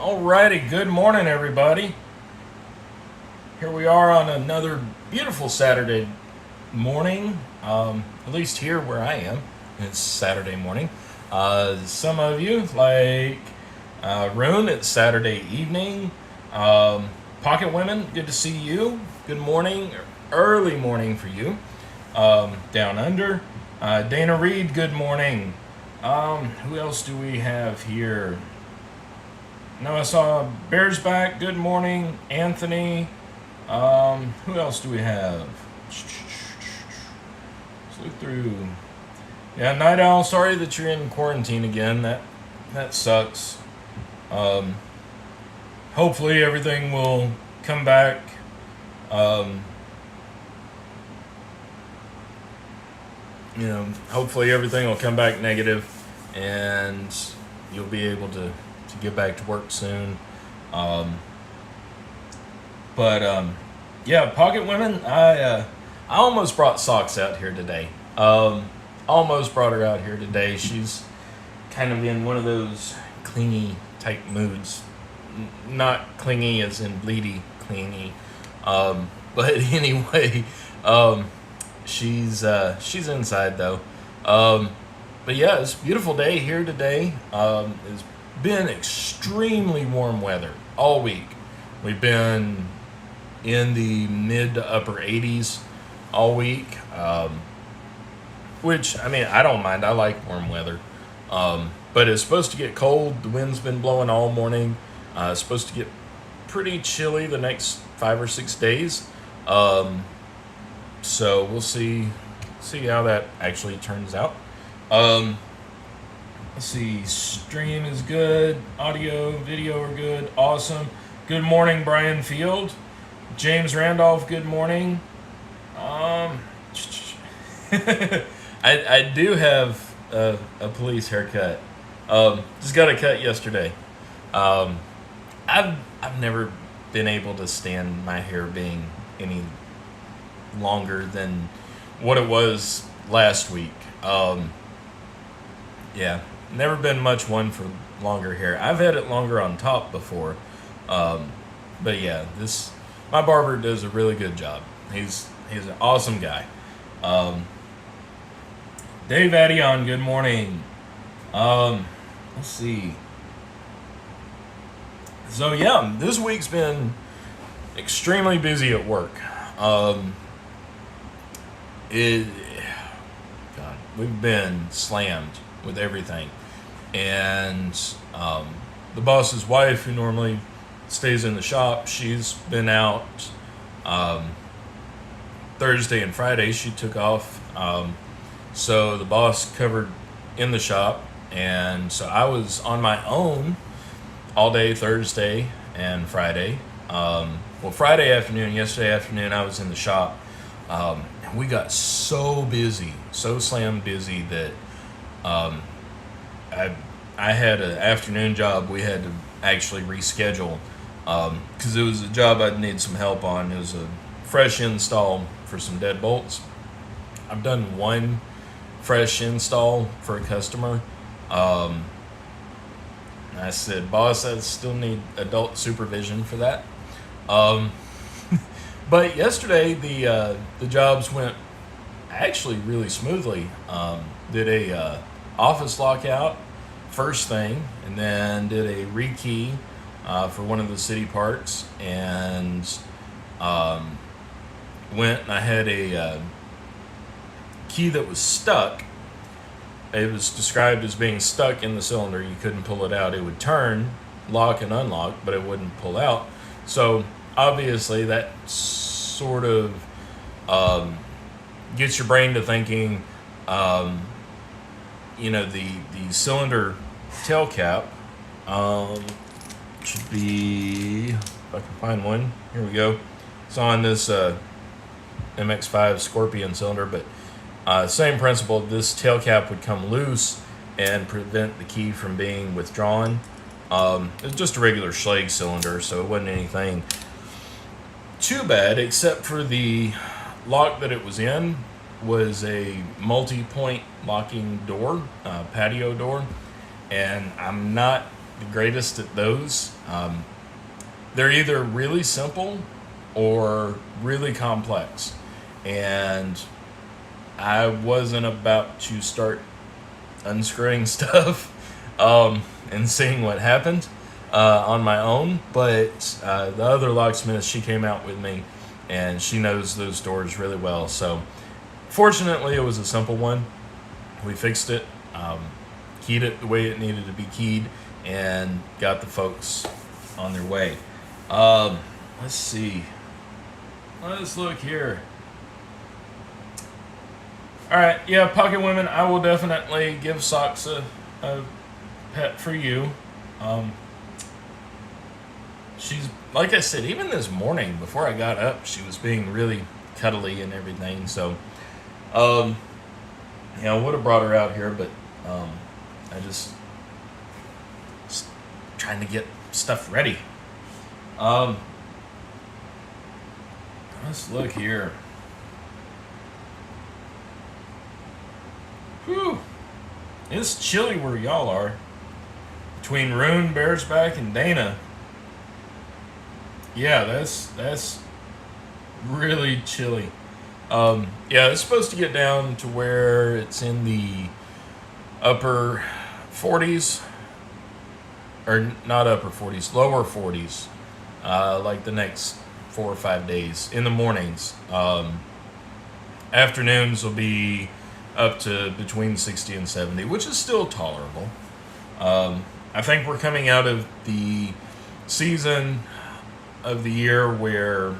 Alrighty, good morning, everybody. Here we are on another beautiful Saturday morning. At least here where I am, it's Saturday morning. Some of you, like Rune, it's Saturday evening. Pocket Women, good to see you. Good morning, early morning for you. Down under. Dana Reed, good morning. Who else do we have here? No, I saw Bears back. Good morning, Anthony. Who else do we have? Let's look through. Yeah, Night Owl. Sorry that you're in quarantine again. That sucks. Hopefully everything will come back. Hopefully everything will come back negative, and you'll be able to get back to work soon. Yeah, Pocket Women, I almost brought Socks out here today. Almost brought her out here today. She's kind of in one of those clingy type moods. Not clingy as in bleedy clingy. But anyway, she's inside though. But yeah, it's a beautiful day here today. It's been extremely warm weather all week. We've been in the mid to upper 80s all week, which, I mean, I don't mind. I like warm weather. But it's supposed to get cold. The wind's been blowing all morning. It's supposed to get pretty chilly the next 5 or 6 days. So we'll see how that actually turns out. Let's see, stream is good, audio, video are good, awesome. Good morning, Brian Field. James Randolph, good morning. I do have a police haircut. Just got a cut yesterday. I've never been able to stand my hair being any longer than what it was last week. Yeah, never been much one for longer hair. I've had it longer on top before. But yeah, my barber does a really good job. He's an awesome guy. Dave Addion, good morning. Let's see. So yeah, this week's been extremely busy at work. We've been slammed with everything. And the boss's wife, who normally stays in the shop, she's been out Thursday and Friday. She took off. So the boss covered in the shop. And so I was on my own all day Thursday and Friday. Friday afternoon, yesterday afternoon, I was in the shop. And we got so busy, so slammed busy that I had an afternoon job we had to actually reschedule because it was a job I'd need some help on. It was a fresh install for some deadbolts. I've done one fresh install for a customer. I said, boss, I still need adult supervision for that. But yesterday the jobs went actually really smoothly. Did a office lockout first thing, and then did a rekey for one of the city parks, and went and I had a key that was stuck. It was described as being stuck in the cylinder. You couldn't pull it out. It would turn, lock and unlock, but it wouldn't pull out. So obviously that sort of gets your brain to thinking, the cylinder tail cap should be, if I can find one, here we go. It's on this MX-5 Scorpion cylinder, but same principle. This tail cap would come loose and prevent the key from being withdrawn. It was just a regular Schlage cylinder, so it wasn't anything too bad, except for the lock that it was in was a multi-point locking door, patio door, and I'm not the greatest at those. They're either really simple or really complex. And I wasn't about to start unscrewing stuff and seeing what happened on my own. But the other locksmith, she came out with me, and she knows those doors really well. So fortunately, it was a simple one. We fixed it, keyed it the way it needed to be keyed, and got the folks on their way. Let's see. Let's look here. All right, yeah, Pocket Women, I will definitely give Socks a pet for you. She's, like I said, even this morning before I got up, she was being really cuddly and everything. So, I would have brought her out here, but I just trying to get stuff ready. Let's look here. Whew. It's chilly where y'all are. Between Rune, Bearsback, and Dana. Yeah, that's really chilly. It's supposed to get down to where it's in the upper 40s. Or not upper 40s, lower 40s. Like the next 4 or 5 days. In the mornings. Afternoons will be up to between 60 and 70, which is still tolerable. I think we're coming out of the season of the year where,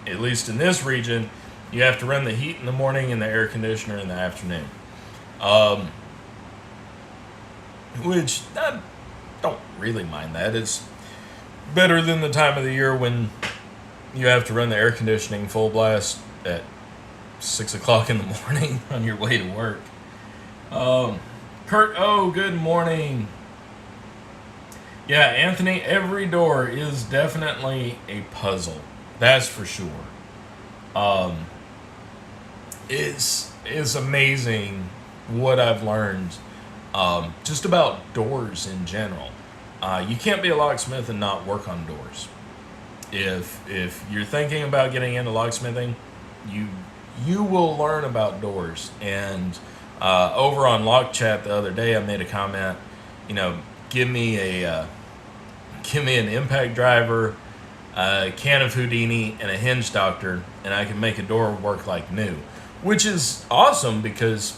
at least in this region, you have to run the heat in the morning and the air conditioner in the afternoon. Which I don't really mind that. It's better than the time of the year when you have to run the air conditioning full blast at 6 o'clock in the morning on your way to work. Kurt, good morning. Yeah, Anthony, every door is definitely a puzzle. That's for sure. It's amazing what I've learned just about doors in general. You can't be a locksmith and not work on doors. If you're thinking about getting into locksmithing, you will learn about doors. And over on Lock Chat the other day, I made a comment. Give me an impact driver, a can of Houdini, and a hinge doctor, and I can make a door work like new. Which is awesome because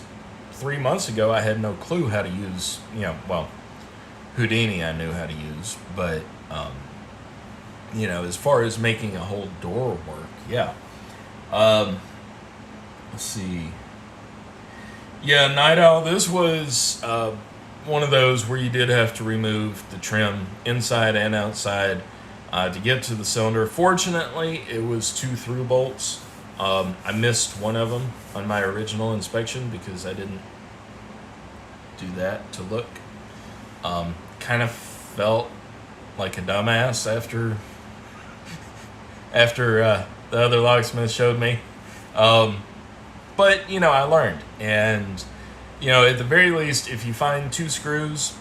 3 months ago I had no clue how to use. Houdini I knew how to use, but as far as making a whole door work, yeah. Let's see. Yeah, Night Owl, this was one of those where you did have to remove the trim inside and outside to get to the cylinder. Fortunately, it was 2 through bolts. I missed one of them on my original inspection because I didn't do that to look. Kind of felt like a dumbass after the other locksmith showed me. But, I learned. And, at the very least, if you find 2 screws,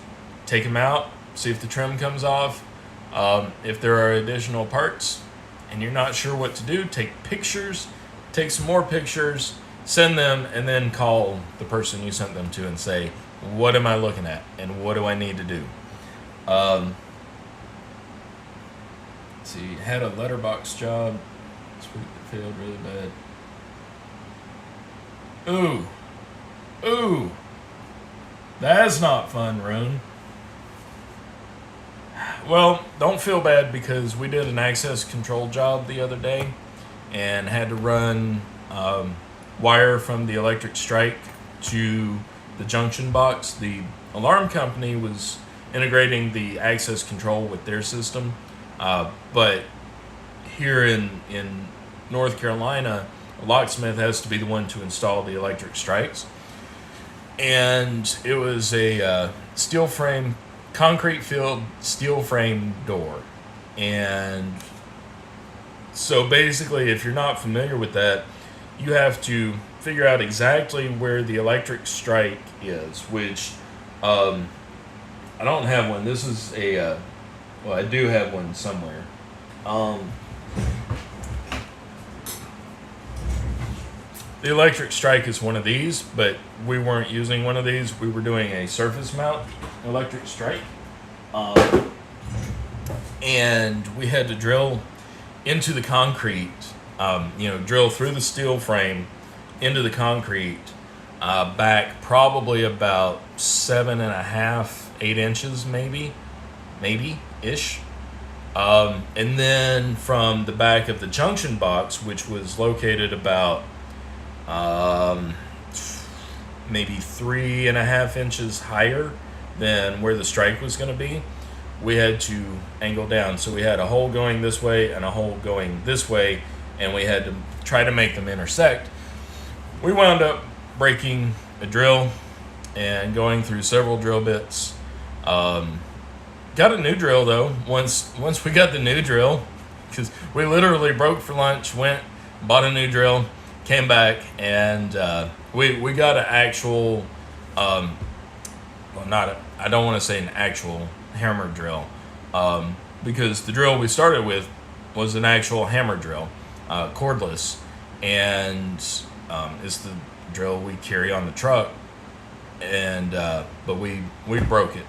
take them out, see if the trim comes off. If there are additional parts and you're not sure what to do, take pictures, take some more pictures, send them, and then call the person you sent them to and say, what am I looking at and what do I need to do? Let's see, had a letterbox job this week that failed really bad. Ooh, that's not fun, Rune. Well, don't feel bad because we did an access control job the other day and had to run wire from the electric strike to the junction box. The alarm company was integrating the access control with their system, but here in North Carolina, a locksmith has to be the one to install the electric strikes. And it was a steel frame, concrete filled steel frame door. And so basically, if you're not familiar with that, you have to figure out exactly where the electric strike is, which I don't have one. This is a, well, I do have one somewhere. The electric strike is one of these, but we weren't using one of these. We were doing a surface mount electric strike. And we had to drill into the concrete, drill through the steel frame into the concrete, back probably about 7.5, 8 inches, maybe-ish. And then from the back of the junction box, which was located about maybe 3.5 inches higher than where the strike was going to be, we had to angle down. So we had a hole going this way and a hole going this way, and we had to try to make them intersect. We wound up breaking a drill and going through several drill bits. Got a new drill though. Once we got the new drill, because we literally broke for lunch, went, bought a new drill, came back, and we got an actual, I don't want to say an actual hammer drill, because the drill we started with was an actual hammer drill, cordless, and it's the drill we carry on the truck, and but we broke it.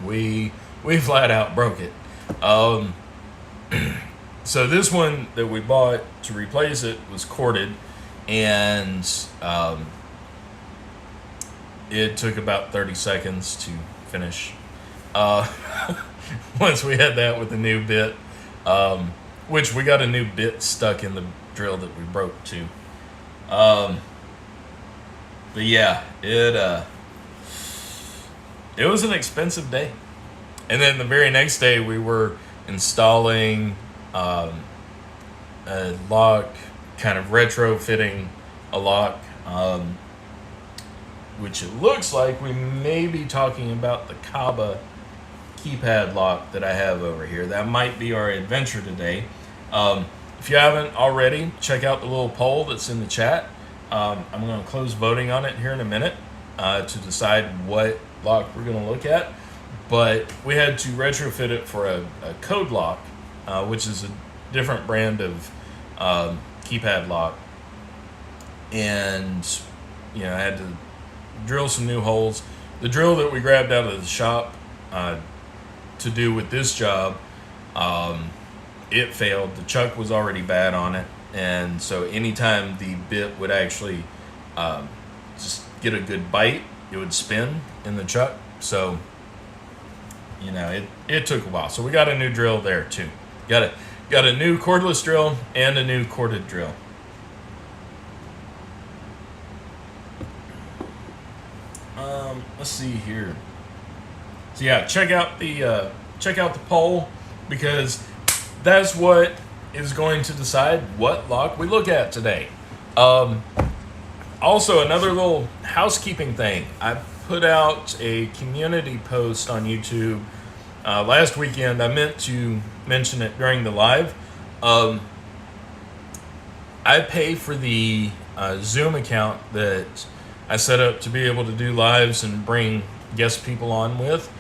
We flat out broke it. So this one that we bought to replace it was corded, and it took about 30 seconds to finish. Once we had that with the new bit, which we got a new bit stuck in the drill that we broke too. But yeah, it was an expensive day. And then the very next day we were installing a lock, kind of retrofitting a lock, which it looks like we may be talking about the Kaba keypad lock that I have over here. That might be our adventure today. If you haven't already, check out the little poll that's in the chat. I'm going to close voting on it here in a minute to decide what lock we're going to look at. But we had to retrofit it for a code lock, which is a different brand of keypad lock. And, I had to drill some new holes. The drill that we grabbed out of the shop to do with this job, it failed. The chuck was already bad on it. And so anytime the bit would actually just get a good bite, it would spin in the chuck. So, it took a while. So we got a new drill there too. Got a new cordless drill and a new corded drill. Let's see here. So yeah, check out the poll, because that's what is going to decide what lock we look at today. Also, another little housekeeping thing. I put out a community post on YouTube last weekend. I meant to mention it during the live. I pay for the Zoom account that I set up to be able to do lives and bring guest people on with.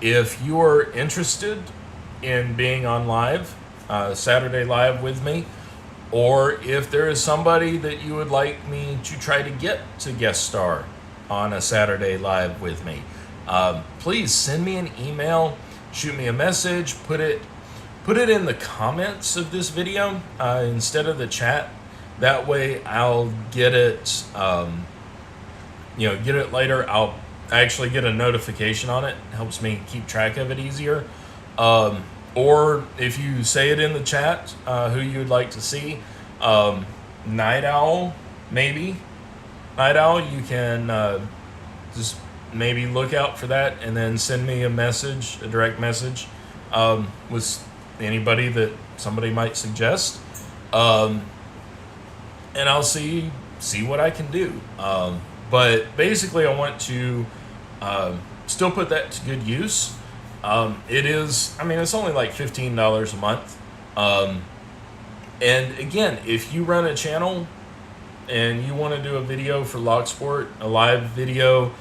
If you are interested in being on live, Saturday live with me, or if there is somebody that you would like me to try to get to guest star on a Saturday live with me, please send me an email, shoot me a message, put it in the comments of this video instead of the chat. That way I'll get it, get it later. I'll actually get a notification on it. It helps me keep track of it easier. Or if you say it in the chat, who you would like to see, Night Owl, maybe. Night Owl, you can just maybe look out for that and then send me a message, a direct message, with anybody that somebody might suggest. And I'll see what I can do. But basically I want to still put that to good use. It is, it's only like $15 a month. And again, if you run a channel and you want to do a video for LockSport, a live video,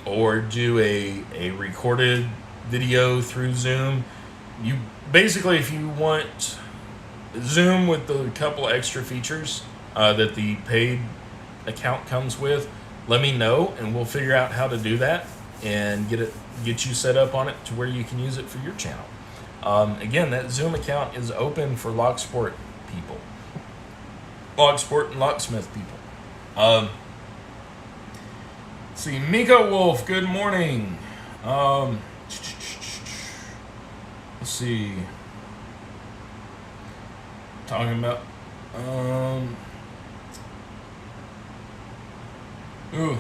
or do a recorded video through Zoom. You basically, if you want Zoom with the couple extra features that the paid account comes with, let me know and we'll figure out how to do that and get you set up on it to where you can use it for your channel. Again, that Zoom account is open for LockSport people, LockSport and Locksmith people. See, Miko Wolf, good morning. Let's see. Talking about ooh.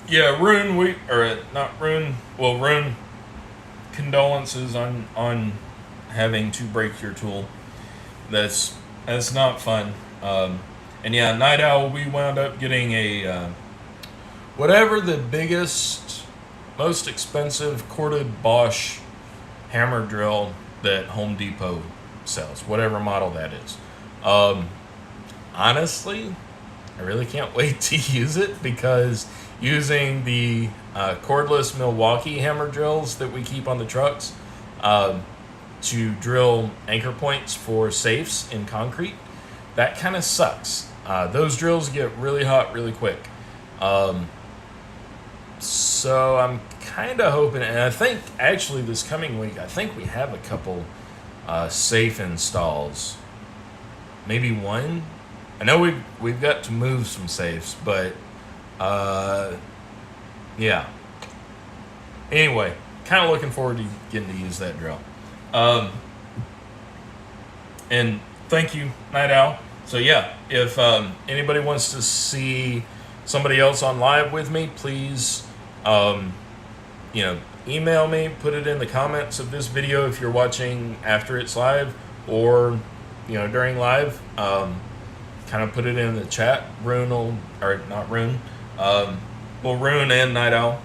Yeah, Rune, Rune, condolences on having to break your tool. That's not fun. And yeah, Night Owl, we wound up getting a whatever the biggest, most expensive corded Bosch hammer drill that Home Depot sells, whatever model that is. Honestly, I really can't wait to use it, because using the cordless Milwaukee hammer drills that we keep on the trucks to drill anchor points for safes in concrete, that kind of sucks. Those drills get really hot really quick. So I'm kind of hoping, and I think actually this coming week, I think we have a couple safe installs. Maybe one. I know we've got to move some safes, but yeah. Anyway, kind of looking forward to getting to use that drill. And thank you, Night Owl. So yeah, if anybody wants to see somebody else on live with me, please, email me, put it in the comments of this video if you're watching after it's live, or during live. Kind of put it in the chat. Rune Rune and Night Owl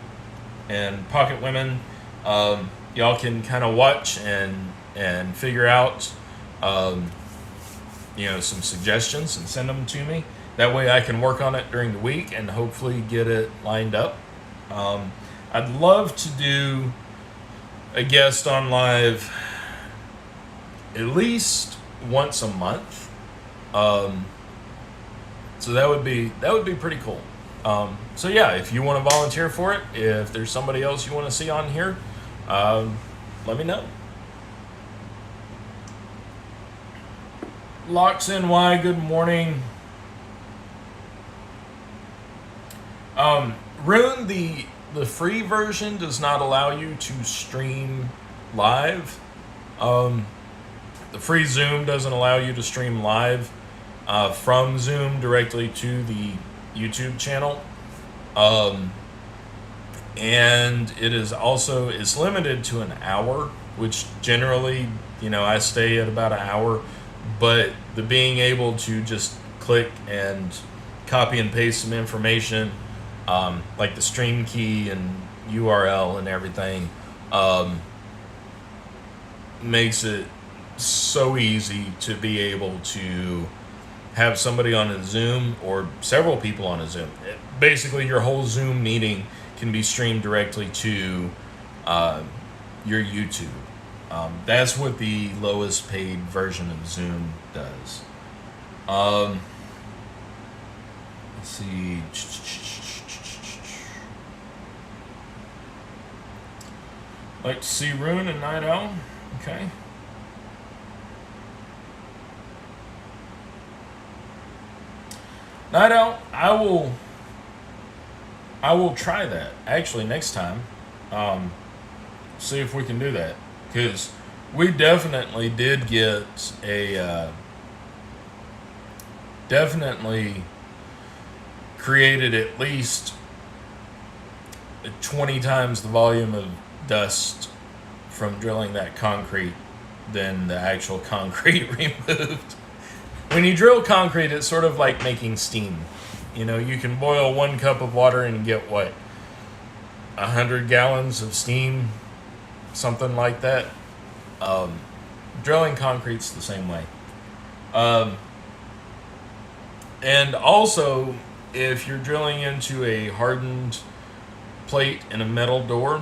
and Pocket Women, y'all can kind of watch and figure out some suggestions and send them to me. That way I can work on it during the week and hopefully get it lined up. I'd love to do a guest on live at least once a month. So that would be pretty cool. So yeah, if you want to volunteer for it, if there's somebody else you want to see on here, let me know. Locks NY, good morning. Rune, the free version does not allow you to stream live. The free Zoom doesn't allow you to stream live from Zoom directly to the YouTube channel. And it is also limited to an hour, which generally, I stay at about an hour, but the being able to just click and copy and paste some information, like the stream key and URL and everything, makes it so easy to be able to have somebody on a Zoom or several people on a Zoom. Basically, your whole Zoom meeting can be streamed directly to your YouTube. That's what the lowest paid version of Zoom does. Let's see. Like to see Rune and Night Owl. Okay. Night Owl, I will try that actually next time. See if we can do that, because we definitely did get definitely created at least 20 times the volume of dust from drilling that concrete than the actual concrete removed. When you drill concrete, it's sort of like making steam. You can boil 1 cup of water and get 100 gallons of steam, something like that. Drilling concrete's the same way. And also, if you're drilling into a hardened plate in a metal door,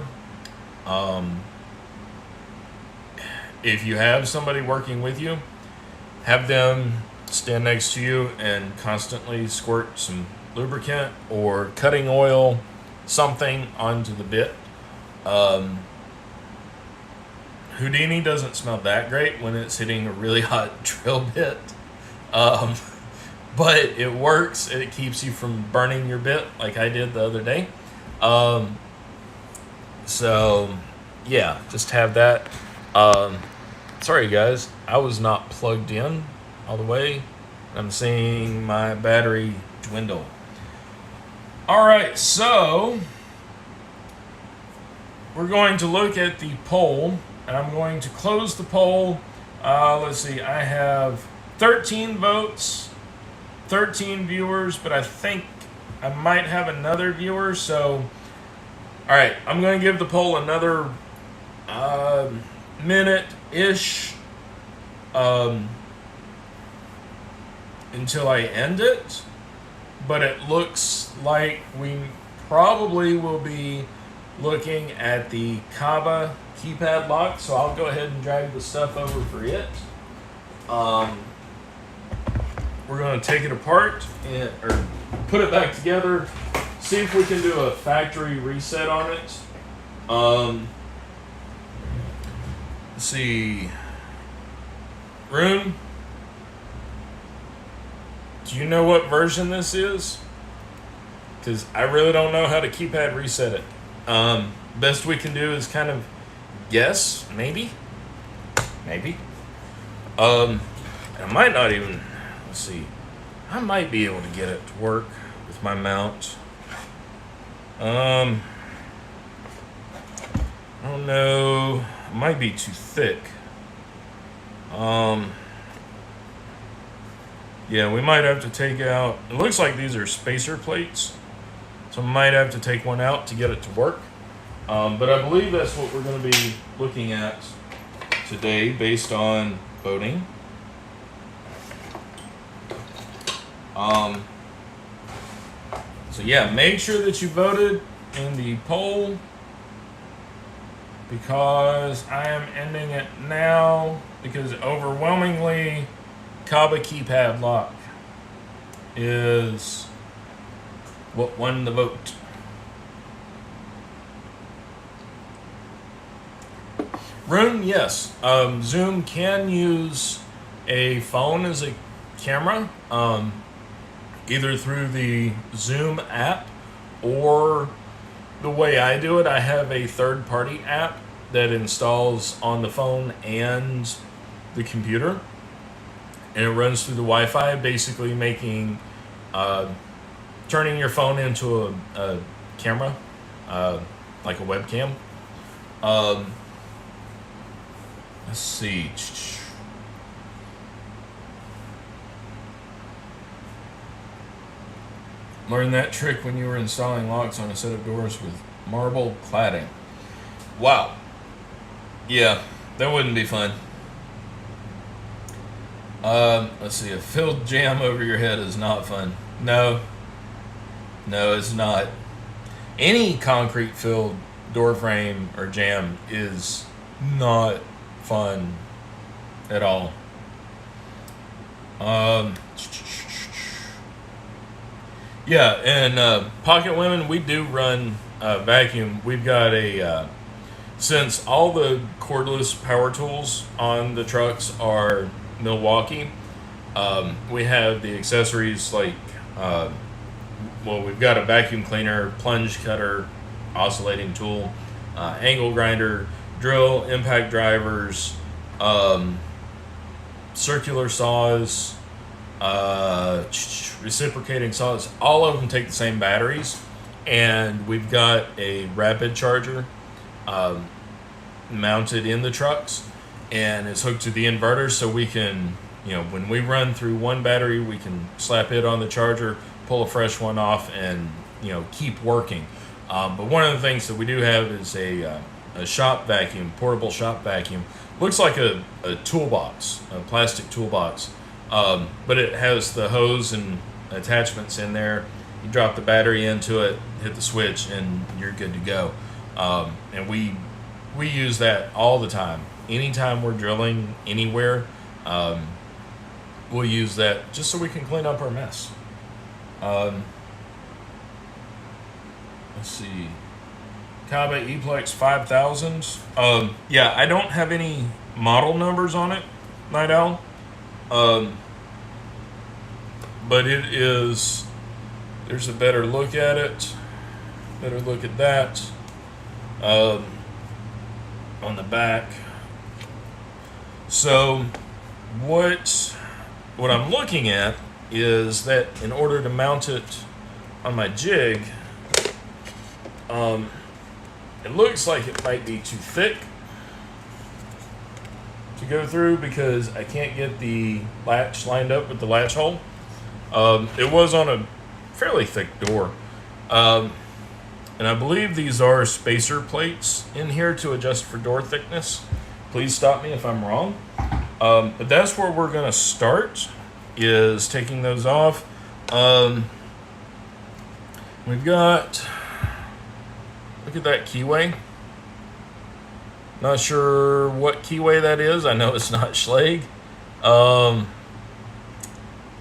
um, if you have somebody working with you, have them stand next to you and constantly squirt some lubricant or cutting oil, something onto the bit. Um, Houdini doesn't smell that great when it's hitting a really hot drill bit. Um, but it works. It keeps you from burning your bit like I did the other day. Um, so, yeah, just have that. Um, Sorry, guys. I was not plugged in all the way. I'm seeing my battery dwindle. All right, so we're going to look at the poll, and I'm going to close the poll. Let's see, I have 13 votes, 13 viewers, but I think I might have another viewer. So, all right, I'm going to give the poll another minute-ish until I end it. But it looks like we probably will be looking at the Kaba keypad lock, so I'll go ahead and drag the stuff over for it. We're going to take it apart or put it back together, see if we can do a factory reset on it. Let's see. Rune, do you know what version this is? Because I really don't know how to keypad reset it. Best we can do is kind of guess, maybe. I might not even, let's see. I might be able to get it to work with my mount. I don't know. It might be too thick. Yeah, we might have to take out, it looks like these are spacer plates. So I might have to take one out to get it to work. But I believe that's what we're going to be looking at today based on voting. So yeah, make sure that you voted in the poll because I am ending it now because overwhelmingly Kaba keypad lock is what won the vote. Rune, yes. Zoom can use a phone as a camera, either through the Zoom app or the way I do it. I have a third-party app that installs on the phone and the computer, and it runs through the Wi-Fi, basically making turning your phone into a camera, like a webcam. Let's see. Learned that trick when you were installing locks on a set of doors with marble cladding. Wow. Yeah, that wouldn't be fun. Let's see. A filled jam over your head is not fun. No, it's not. Any concrete filled door frame or jam is not fun at all. Yeah, and Pocket Women, we do run vacuum. We've got a since all the cordless power tools on the trucks are Milwaukee, we have the accessories like we've got a vacuum cleaner, plunge cutter, oscillating tool, angle grinder, drill, impact drivers, circular saws, reciprocating saws. All of them take the same batteries, and we've got a rapid charger mounted in the trucks, and it's hooked to the inverter, so we can, when we run through one battery, we can slap it on the charger, pull a fresh one off, and keep working. But one of the things that we do have is a shop vacuum, portable shop vacuum. Looks like a toolbox, a plastic toolbox, but it has the hose and attachments in there. You drop the battery into it, hit the switch, and you're good to go. And we use that all the time. Anytime we're drilling anywhere, we'll use that just so we can clean up our mess. Let's see. Kaba Eplex 5000s. Yeah, I don't have any model numbers on it, Night Owl. But it is, there's a better look at it. Better look at that. On the back. So what I'm looking at is that in order to mount it on my jig, it looks like it might be too thick to go through because I can't get the latch lined up with the latch hole. It was on a fairly thick door. And I believe these are spacer plates in here to adjust for door thickness. Please stop me if I'm wrong. But that's where we're going to start, is taking those off. We've got, look at that keyway. Not sure what keyway that is. I know it's not Schlage.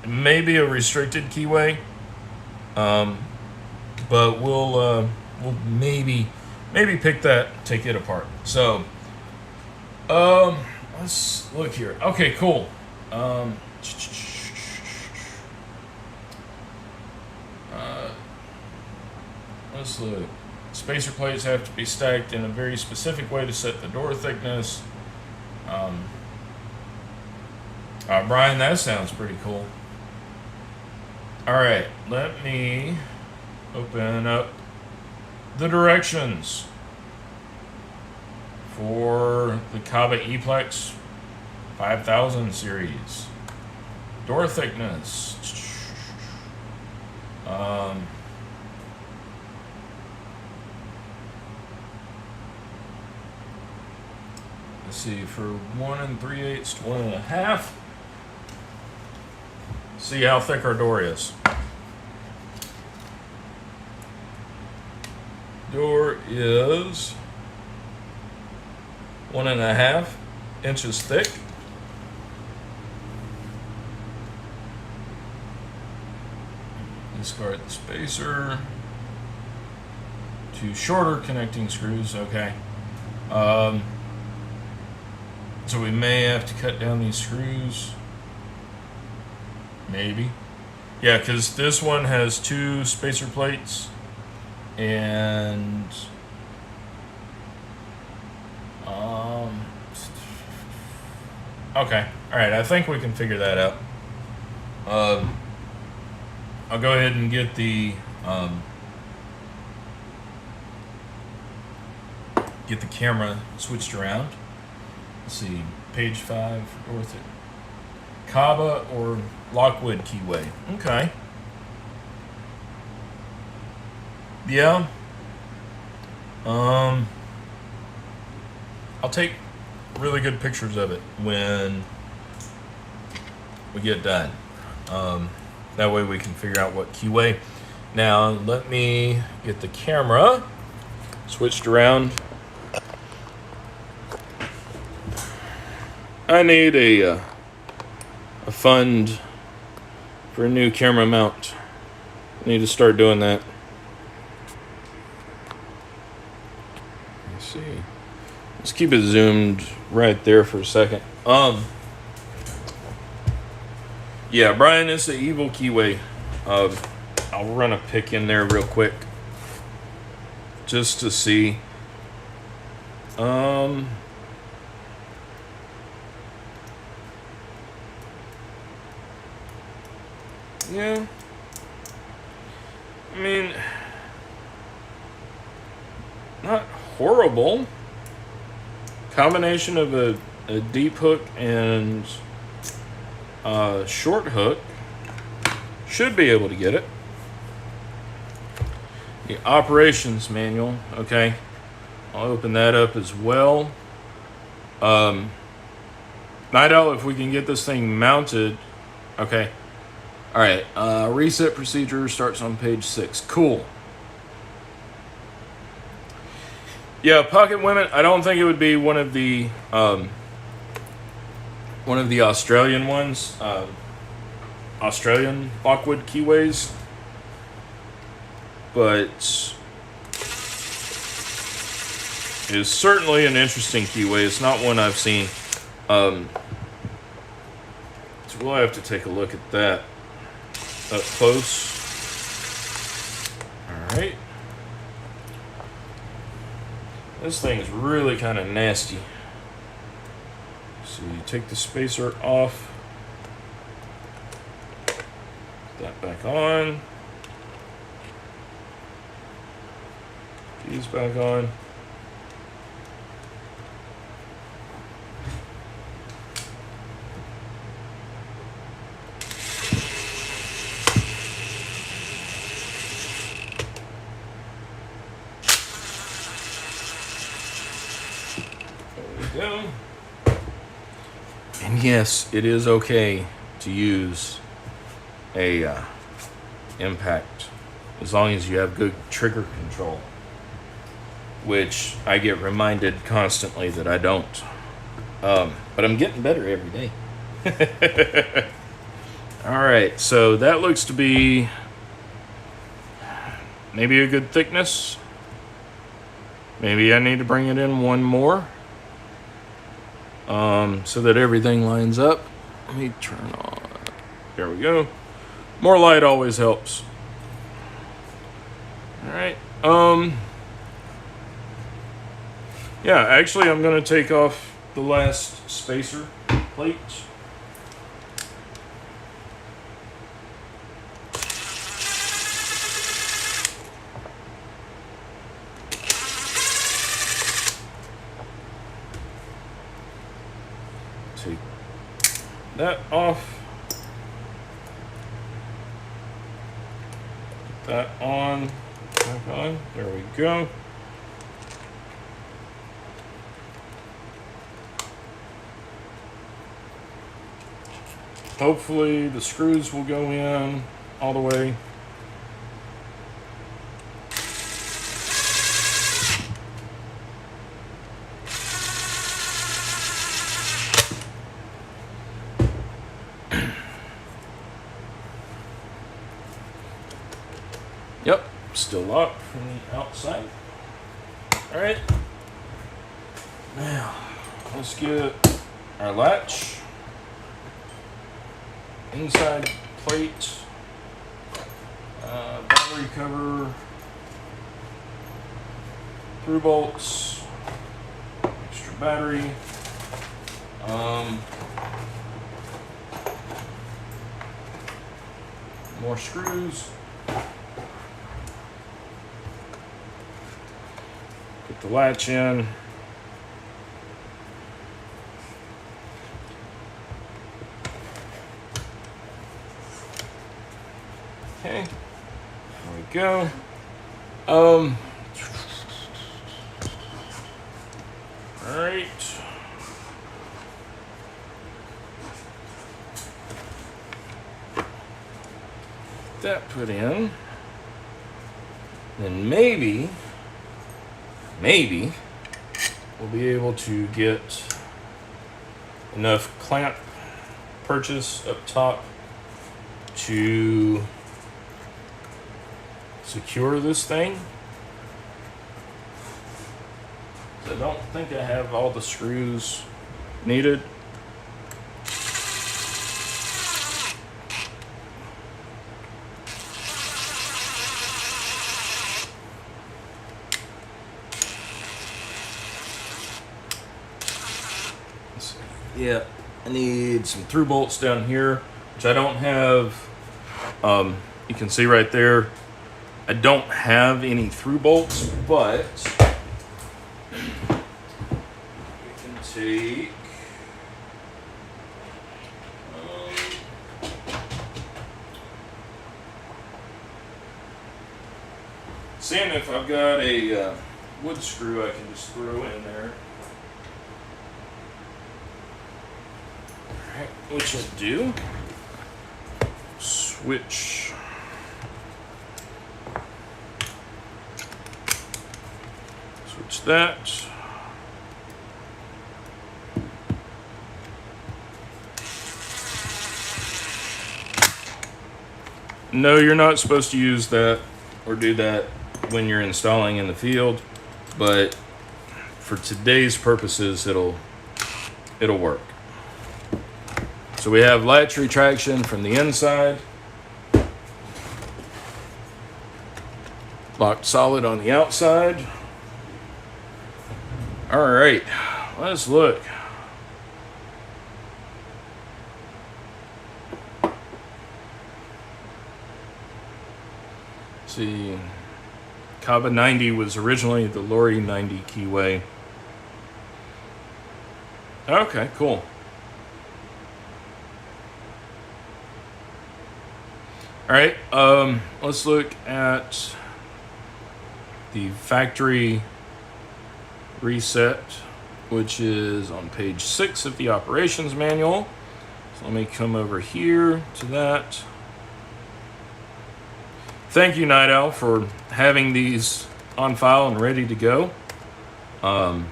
Maybe a restricted keyway. But we'll maybe pick that, take it apart. So, let's look here. Okay, cool. Let's look. Spacer plates have to be stacked in a very specific way to set the door thickness. Brian, that sounds pretty cool. All right, let me open up the directions for the Kaba Eplex 5000 series. Door thickness. Let's see, for 1 3/8 to 1 1/2. See how thick our door is. Door is 1 1/2 inches thick. Discard the spacer. 2 shorter connecting screws. Okay. So we may have to cut down these screws. Maybe. Yeah, because this one has 2 spacer plates. And okay, all right, I think we can figure that out. I'll go ahead and get the camera switched around. Let's see, page 5 for door thick. Kaba or Lockwood keyway. Okay. Yeah. I'll take really good pictures of it when we get done. That way we can figure out what keyway. Now let me get the camera switched around. I need a fund for a new camera mount. I need to start doing that. Let's see. Let's keep it zoomed right there for a second. Yeah, Brian, it's the evil keyway. I'll run a pick in there real quick just to see. Yeah. I mean, not horrible. Combination of a deep hook and short hook. Should be able to get it. The operations manual. Okay. I'll open that up as well. Night Owl, if we can get this thing mounted. Okay. All right, reset procedure starts on page 6. Cool. Yeah, Pocket Women. I don't think it would be one of the Australian ones, Australian Lockwood keyways, but it is certainly an interesting keyway. It's not one I've seen. So we'll have to take a look at that up close. All right. This thing is really kind of nasty. So you take the spacer off, put that back on, keys back on. Go. And yes, it is okay to use a impact as long as you have good trigger control, which I get reminded constantly that I don't. But I'm getting better every day. All right, so that looks to be maybe a good thickness. Maybe I need to bring it in one more. So that everything lines up. Let me turn on. There we go. More light always helps. All right. Yeah, actually, I'm going to take off the last spacer plate. Take that off. Put that on. Back on. There we go. Hopefully the screws will go in all the way. Yep, still locked from the outside. All right. Now, let's get our latch. Inside plate. Battery cover. Through bolts. Extra battery. More screws. Put the latch in. Okay, there we go. All right. That put in. Then maybe we'll be able to get enough clamp purchase up top to secure this thing. I don't think I have all the screws needed. Yeah, I need some through bolts down here, which I don't have. You can see right there, I don't have any through bolts, but we can take seeing if I've got a wood screw I can just throw in there. Alright, which I do. Switch switch. Switch that. No, you're not supposed to use that or do that when you're installing in the field, but for today's purposes, it'll work. So we have latch retraction from the inside, locked solid on the outside. All right, let's look. See, Kaba 90 was originally the Lori 90 keyway. Okay, cool. All right, let's look at the factory reset, which is on page 6 of the operations manual. So let me come over here to that. Thank you, Night Owl, for having these on file and ready to go. I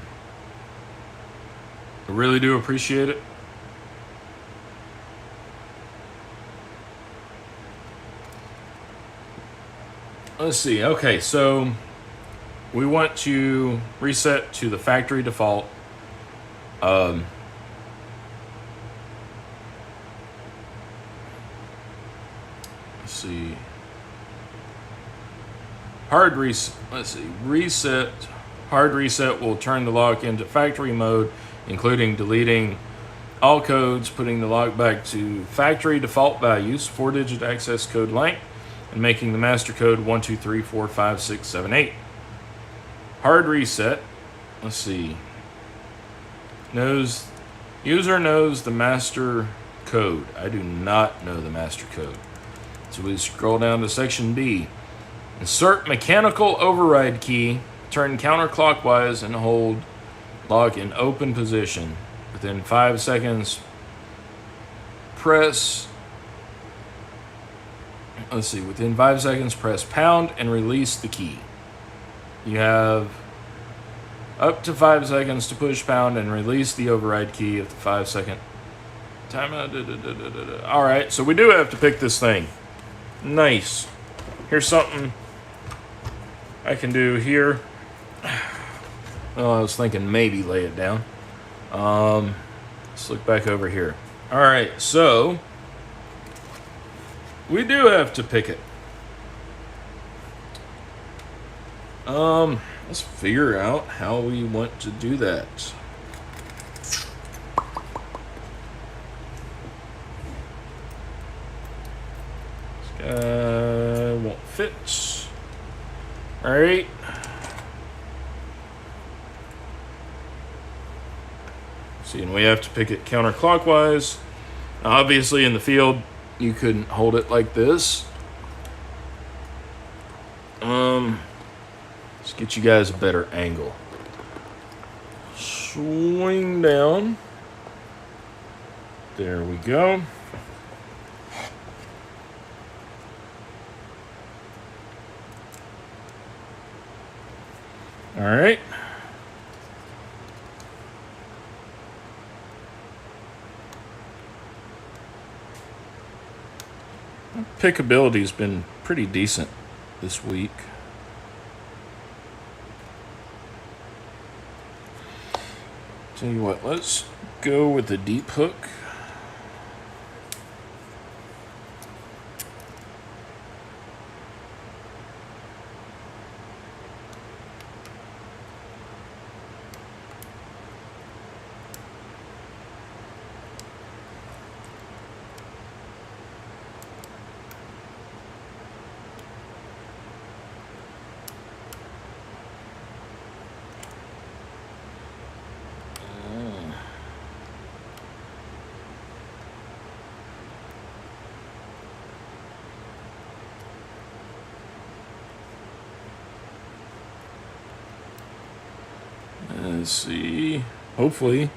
really do appreciate it. Let's see. Okay, so we want to reset to the factory default. Let's see. Reset. Hard reset will turn the lock into factory mode, including deleting all codes, putting the lock back to factory default values, 4-digit access code length, and making the master code 1234567 Hard reset. Let's see. User knows the master code. I do not know the master code. So we scroll down to section B. Insert mechanical override key, turn counterclockwise and hold lock in open position. Within 5 seconds, within 5 seconds, press pound and release the key. You have up to 5 seconds to push pound and release the override key of the 5-second timeout. All right, so we do have to pick this thing. Nice. Here's something I can do here. Well, I was thinking maybe lay it down. Let's look back over here. All right, so we do have to pick it. Let's figure out how we want to do that. This guy won't fit. All right. See, and we have to pick it counterclockwise. Now, obviously, in the field, you couldn't hold it like this. Let's get you guys a better angle. Swing down. There we go. All right. Pickability has been pretty decent this week. Tell you what, let's go with the deep hook. Let's see. Hopefully.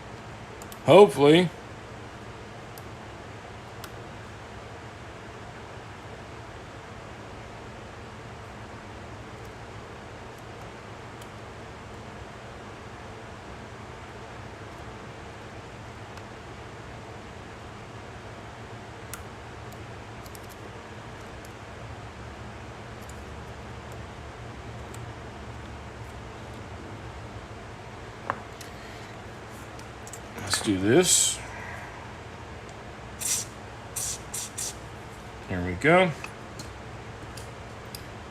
Let's do this. There we go.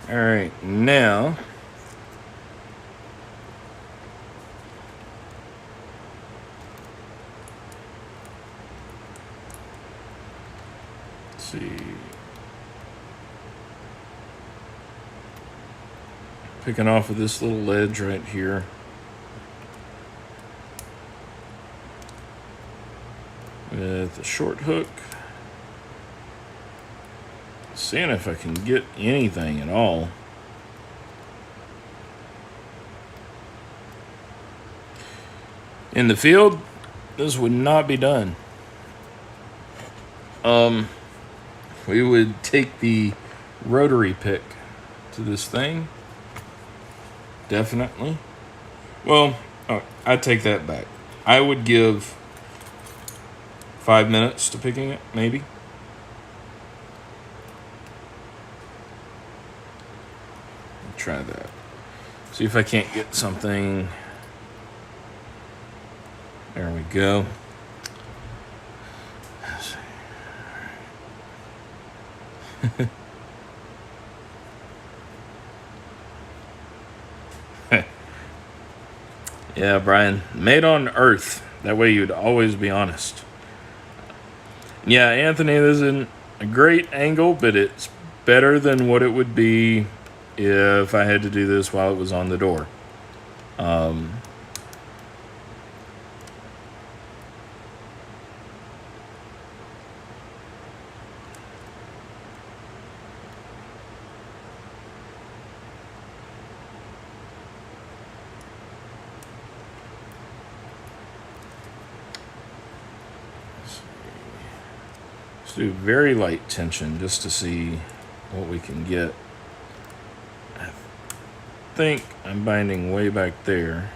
All right, now let's see. Picking off of this little ledge right here. With a short hook. Seeing if I can get anything at all. In the field, this would not be done. We would take the rotary pick to this thing. Definitely. Well, I take that back. I would give 5 minutes to picking it, maybe. Try that. See if I can't get something. There we go. Yeah, Brian. Made on Earth. That way you'd always be honest. Yeah, Anthony, this isn't a great angle, but it's better than what it would be if I had to do this while it was on the door. Let's do very light tension just to see what we can get. I think I'm binding way back there.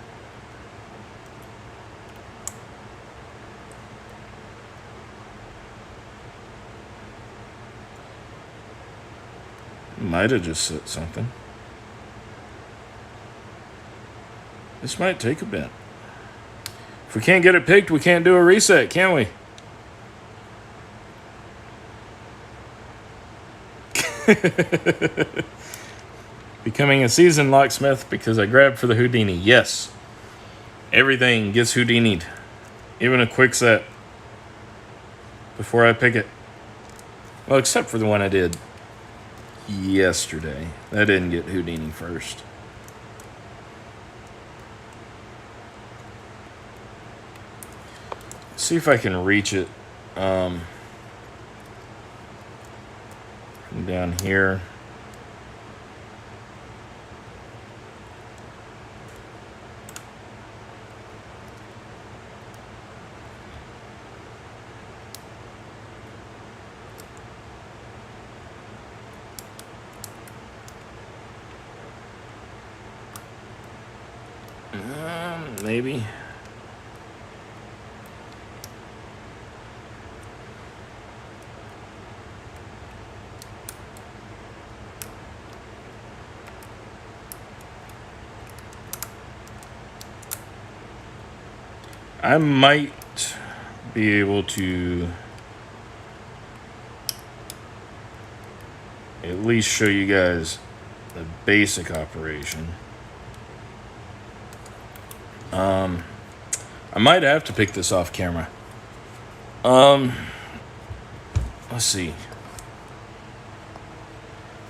Might have just set something. This might take a bit. If we can't get it picked, we can't do a reset, can we? Becoming a seasoned locksmith because I grabbed for the Houdini. Yes. Everything gets Houdini'd. Even a quick set. Before I pick it. Well, except for the one I did yesterday. That didn't get Houdini first. See if I can reach it. Down here. Maybe. I might be able to at least show you guys the basic operation. I might have to pick this off camera. Let's see.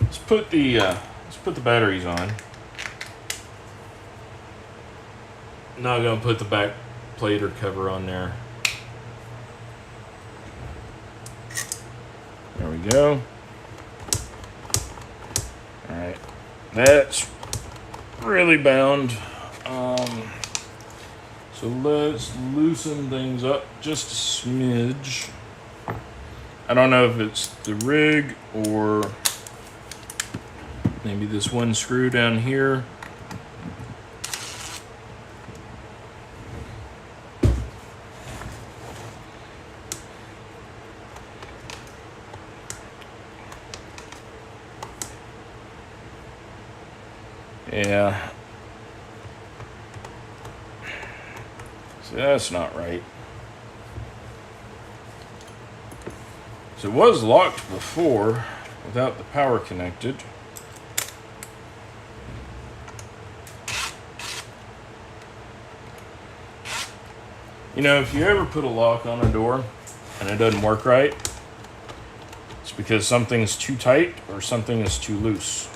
Let's put the batteries on. Not gonna put the back plate or cover on there. There we go. All right, that's really bound. So let's loosen things up just a smidge. I don't know if it's the rig or maybe this one screw down here. Yeah. See, that's not right. So it was locked before without the power connected. You know, if you ever put a lock on a door and it doesn't work right, it's because something's too tight or something is too loose.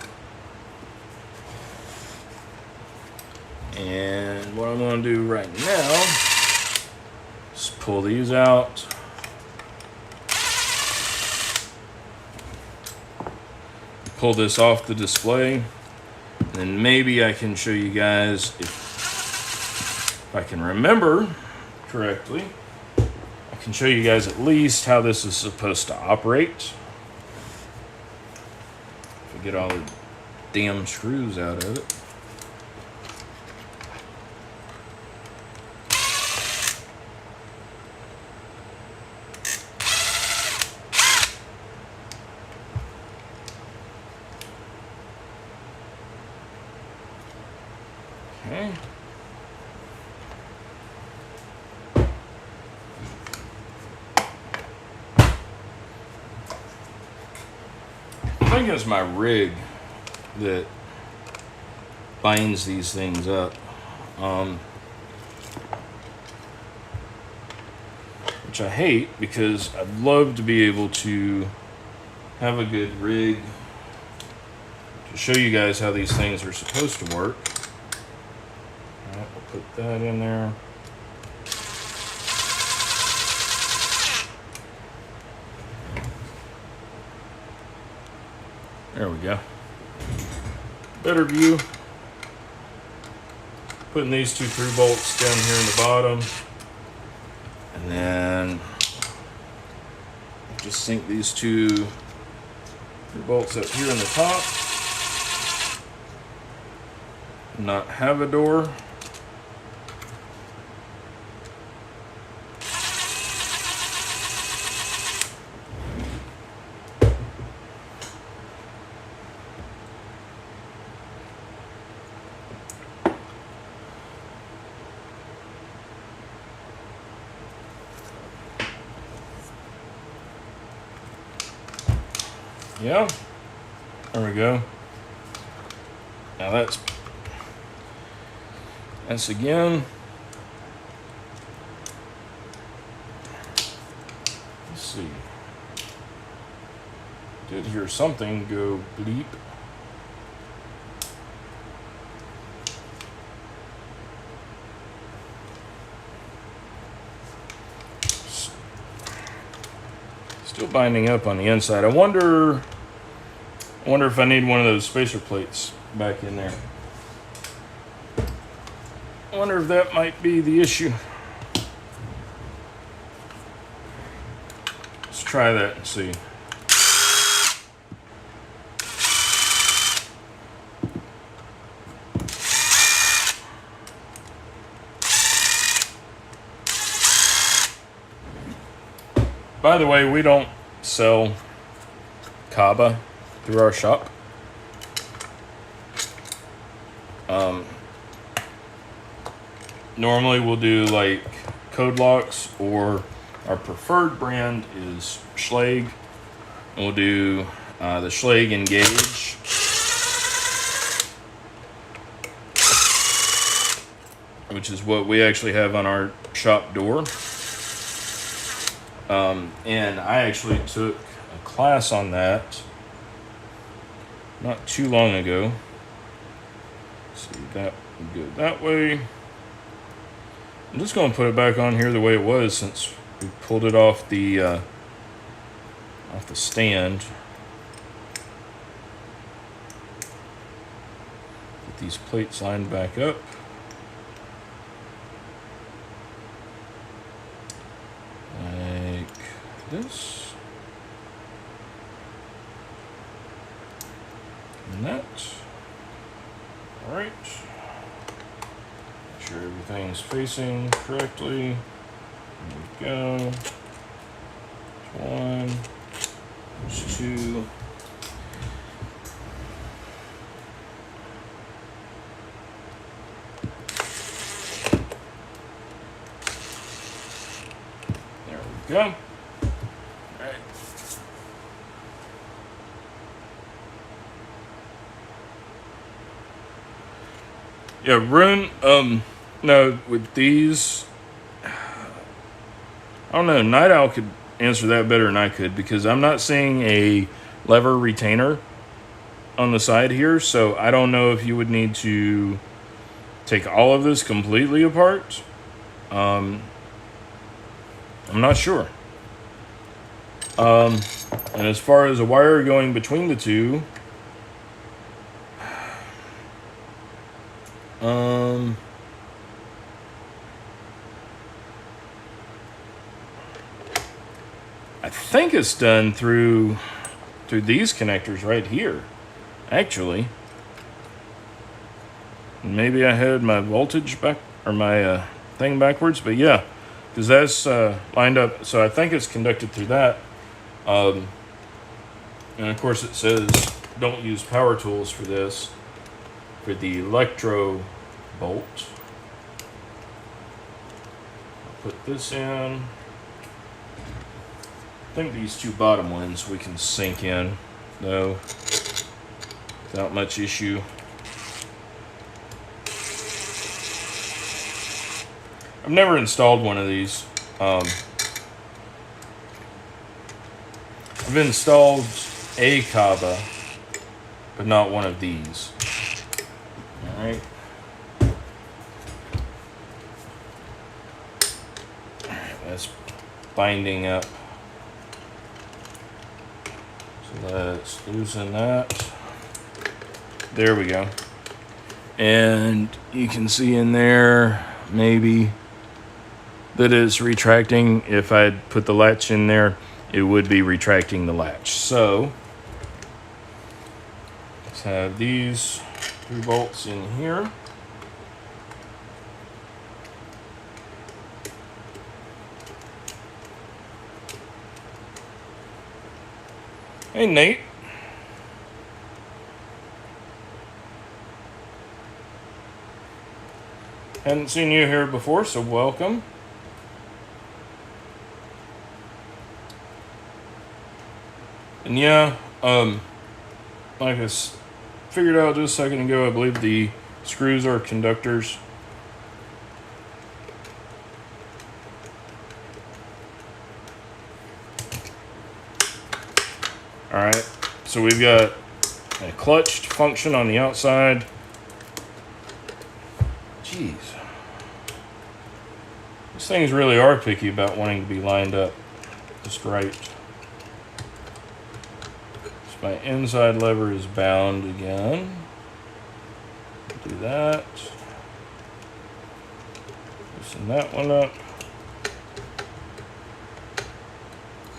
And what I'm going to do right now is pull these out. Pull this off the display. And then maybe I can show you guys, if I can remember correctly, I can show you guys at least how this is supposed to operate. If I get all the damn screws out of it. Okay. I think it's my rig that binds these things up. Which I hate because I'd love to be able to have a good rig to show you guys how these things are supposed to work. All right, we'll put that in there. There we go. Better view. Putting these two through bolts down here in the bottom. And then just sink these two through bolts up here in the top. Not have a door. Yeah, there we go. Now that's again. Let's see. Did hear something go bleep. Still binding up on the inside. I wonder if I need one of those spacer plates back in there. I wonder if that might be the issue. Let's try that and see. By the way, we don't sell Kaba through our shop. Normally we'll do like code locks, or our preferred brand is Schlage. And we'll do the Schlage Engage. Which is what we actually have on our shop door. And I actually took a class on that not too long ago. So that would go that way. I'm just going to put it back on here the way it was, since we pulled it off the stand. Get these plates lined back up. Like this. And that. All right. Make sure everything's facing correctly. There we go. One. There's two. There we go. All right. Yeah, Rune, no, with these, I don't know, Night Owl could answer that better than I could, because I'm not seeing a lever retainer on the side here, so I don't know if you would need to take all of this completely apart. I'm not sure. And as far as a wire going between the two, I think it's done through these connectors right here, actually. Maybe I had my voltage back, or my thing backwards, but yeah, because that's lined up, so I think it's conducted through that. And of course it says don't use power tools for this, for the electro bolt. I'll put this in. I think these two bottom ones we can sink in, though, without much issue. I've never installed one of these. I've installed a Kava, but not one of these. Alright. That's binding up. So let's loosen that. There we go. And you can see in there, maybe, that is retracting. If I'd put the latch in there, it would be retracting the latch. So let's have these 2 bolts in here. Hey, Nate. Hadn't seen you here before, so welcome. And yeah, like I figured out just a second ago, I believe the screws are conductors. Alright, so we've got a clutched function on the outside. Jeez. These things really are picky about wanting to be lined up just right. So my inside lever is bound again. Do that. Loosen that one up.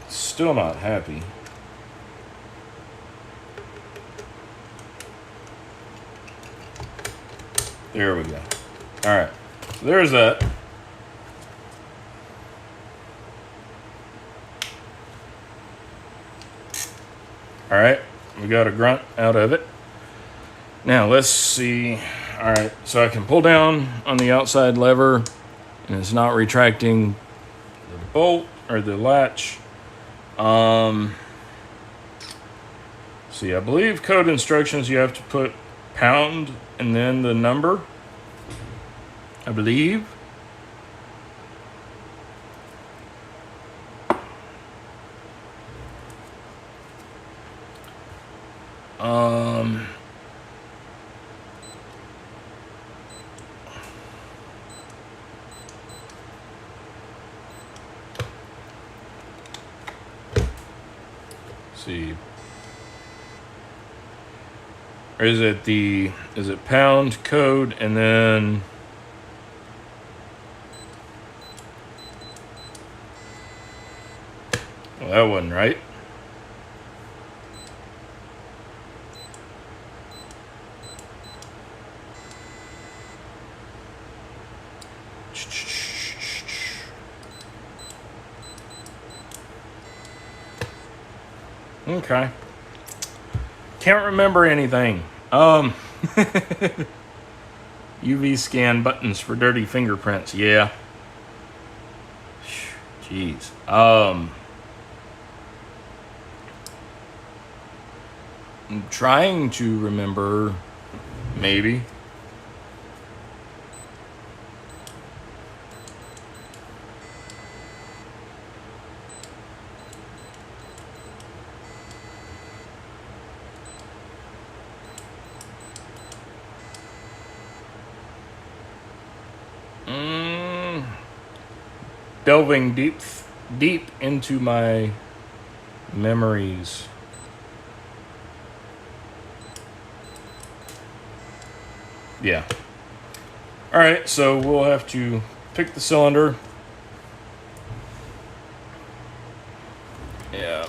Still not happy. There we go. Alright, so there's that. Alright, we got a grunt out of it. Now let's see. Alright, so I can pull down on the outside lever and it's not retracting the bolt or the latch. See, I believe code instructions you have to put pound and then the number, I believe. See. Or is it pound code and then well, that wasn't right. Okay. Can't remember anything. UV scan buttons for dirty fingerprints. Yeah. Jeez. I'm trying to remember. Maybe. delving deep into my memories. Yeah. All right, so we'll have to pick the cylinder. Yeah.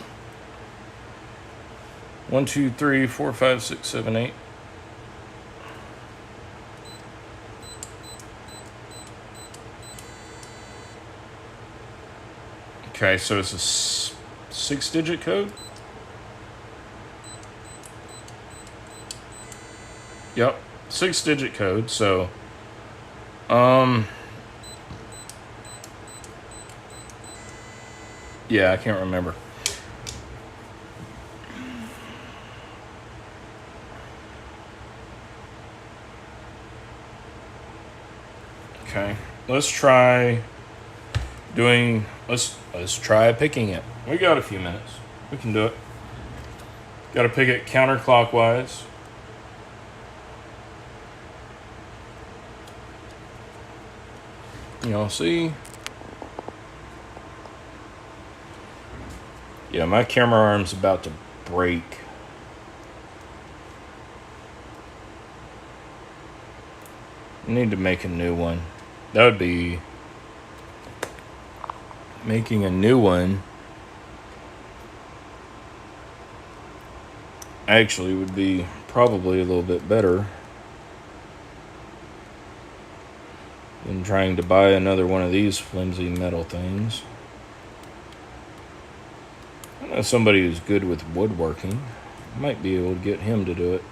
1, 2, 3, 4, 5, 6, 7, 8. Okay, so it's a 6-digit code. Yep, 6-digit code. So, yeah, I can't remember. Okay, let's try doing. Let's try picking it. We got a few minutes. We can do it. Got to pick it counterclockwise. Y'all see? Yeah, my camera arm's about to break. I need to make a new one. That would be making a new one. Actually, would be probably a little bit better than trying to buy another one of these flimsy metal things. I know somebody who's good with woodworking. Might be able to get him to do it.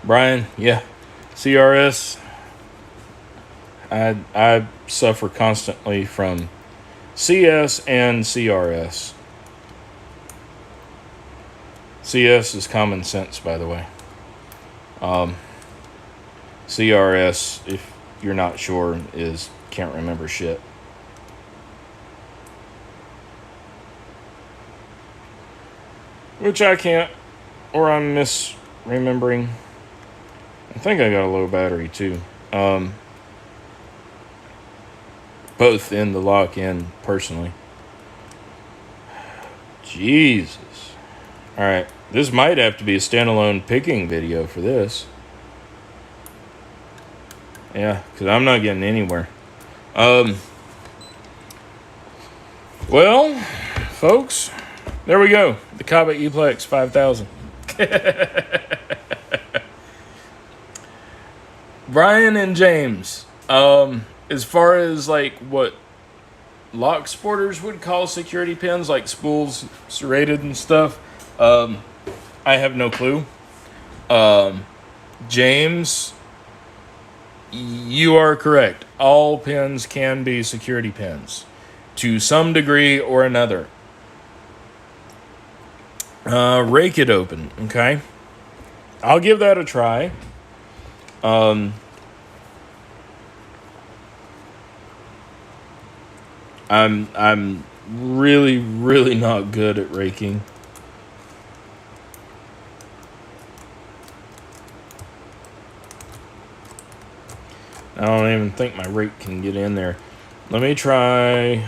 Brian, yeah, CRS. I suffer constantly from CS and CRS. CS is common sense, by the way. CRS, if you're not sure, is can't remember shit. Which I can't, or I'm misremembering. I think I got a low battery too. Both in the lock-in personally. Jesus. Alright, this might have to be a standalone picking video for this. Yeah, because I'm not getting anywhere. Well, folks, there we go. The Kaba Eplex 5000. Brian and James, as far as like what lock sporters would call security pins, like spools, serrated and stuff, I have no clue. James, you are correct. All pins can be security pins to some degree or another. Rake it open, okay? I'll give that a try. I'm really not good at raking. I don't even think my rake can get in there. Let me try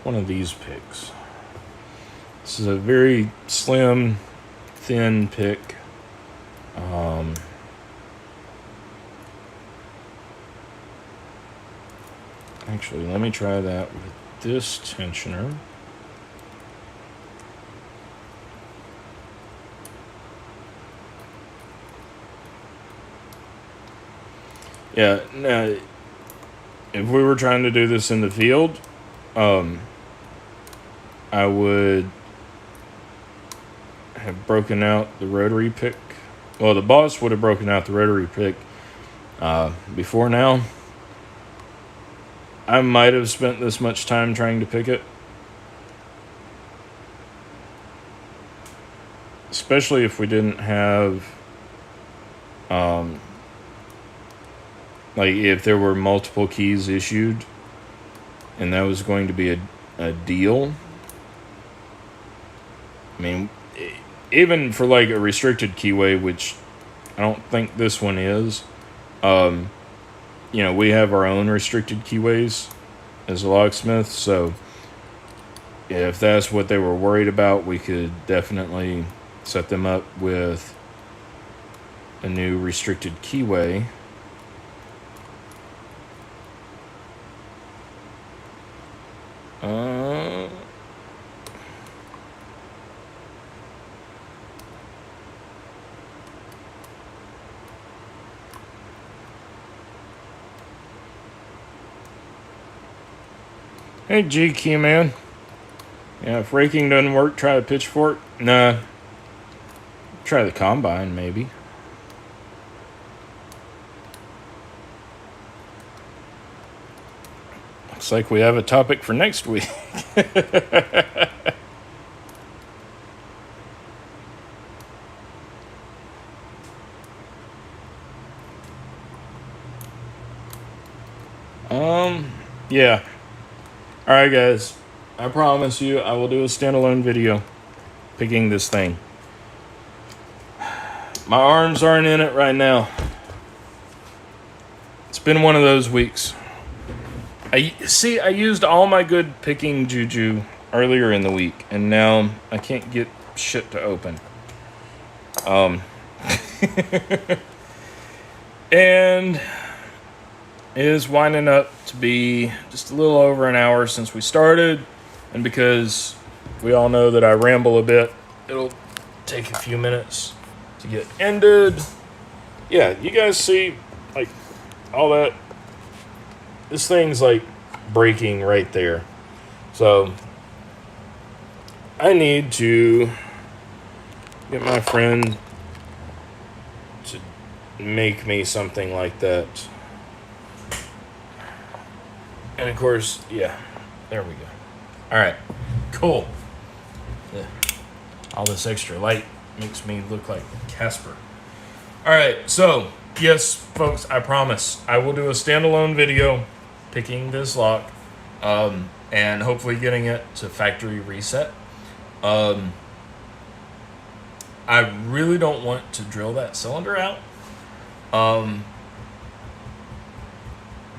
one of these picks. This is a very slim, thin pick. Actually, let me try that with this tensioner. Yeah, now, if we were trying to do this in the field, I would have broken out the rotary pick. Well, the boss would have broken out the rotary pick before now. I might have spent this much time trying to pick it. Especially if we didn't have, like if there were multiple keys issued and that was going to be a deal. I mean, even for like a restricted keyway, which I don't think this one is, we have our own restricted keyways as a locksmith, so if that's what they were worried about, we could definitely set them up with a new restricted keyway. Hey, GQ man. Yeah, if raking doesn't work, try the pitchfork. Nah. Try the combine, maybe. Looks like we have a topic for next week. Yeah. Alright, guys. I promise you, I will do a standalone video picking this thing. My arms aren't in it right now. It's been one of those weeks. I used all my good picking juju earlier in the week, and now I can't get shit to open. And it is winding up to be just a little over an hour since we started, and because we all know that I ramble a bit, it'll take a few minutes to get ended. Yeah, you guys see, like, all that. This thing's, like, breaking right there. So, I need to get my friend to make me something like that. And of course, yeah, there we go. All right, cool. Yeah. All this extra light makes me look like Casper. All right, so yes, folks, I promise I will do a standalone video picking this lock, and hopefully getting it to factory reset. I really don't want to drill that cylinder out.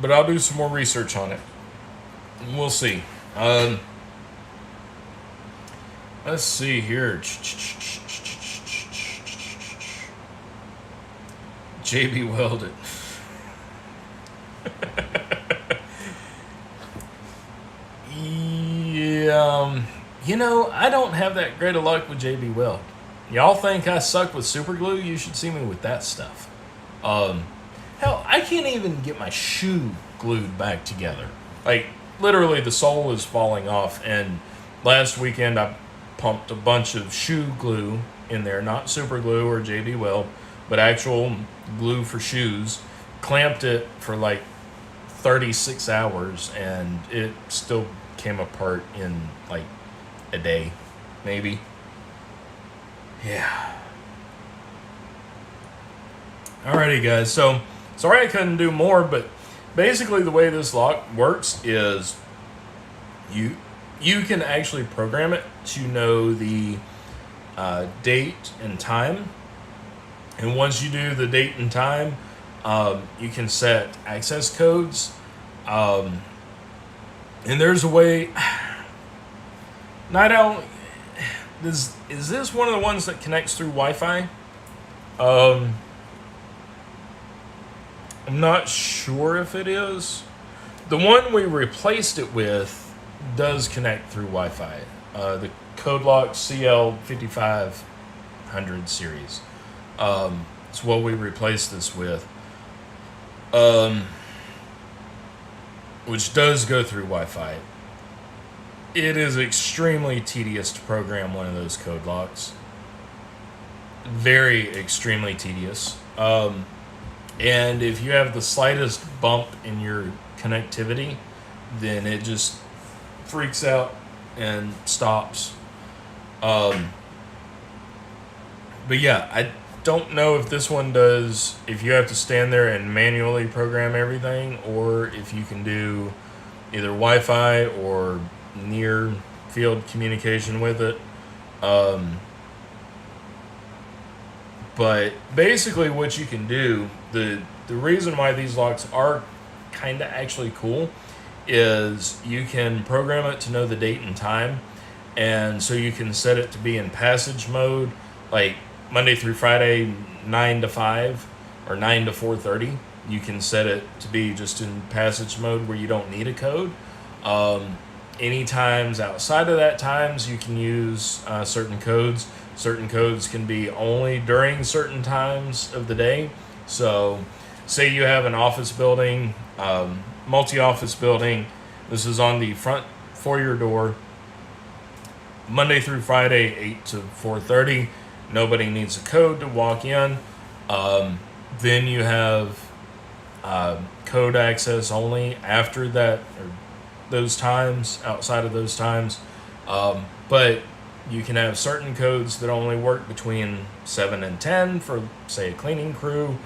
But I'll do some more research on it. We'll see. Let's see here. JB welded. Yeah, I don't have that great of luck with JB Weld. Y'all think I suck with super glue? You should see me with that stuff. Hell, I can't even get my shoe glued back together. Like, literally, the sole is falling off. And last weekend, I pumped a bunch of shoe glue in there. Not super glue or JB Weld, but actual glue for shoes. Clamped it for like 36 hours, and it still came apart in like a day, maybe. Yeah. Alrighty, guys. So, sorry I couldn't do more, but basically the way this lock works is you can actually program it to know the date and time. And once you do the date and time, you can set access codes. And there's a way. Night Owl, is this one of the ones that connects through Wi-Fi? I'm not sure if it is. The one we replaced it with does connect through Wi-Fi. The Code Lock CL5500 series. It's what we replaced this with. Which does go through Wi-Fi. It is extremely tedious to program one of those code locks. Very extremely tedious. And if you have the slightest bump in your connectivity, then it just freaks out and stops. But yeah, I don't know if this one does, if you have to stand there and manually program everything, or if you can do, either Wi-Fi or near field communication with it. But basically what you can do, the reason why these locks are kind of actually cool is you can program it to know the date and time. And so you can set it to be in passage mode, like Monday through Friday, 9 to 5 or 9 to 4:30. You can set it to be just in passage mode where you don't need a code. Any times outside of that times, you can use certain codes. Certain codes can be only during certain times of the day. So say you have an office building, multi-office building. This is on the front foyer door. Monday through Friday, 8 to 4:30. Nobody needs a code to walk in. Then you have code access only after that, or those times, outside of those times. But you can have certain codes that only work between 7 and 10 for, say, a cleaning crew.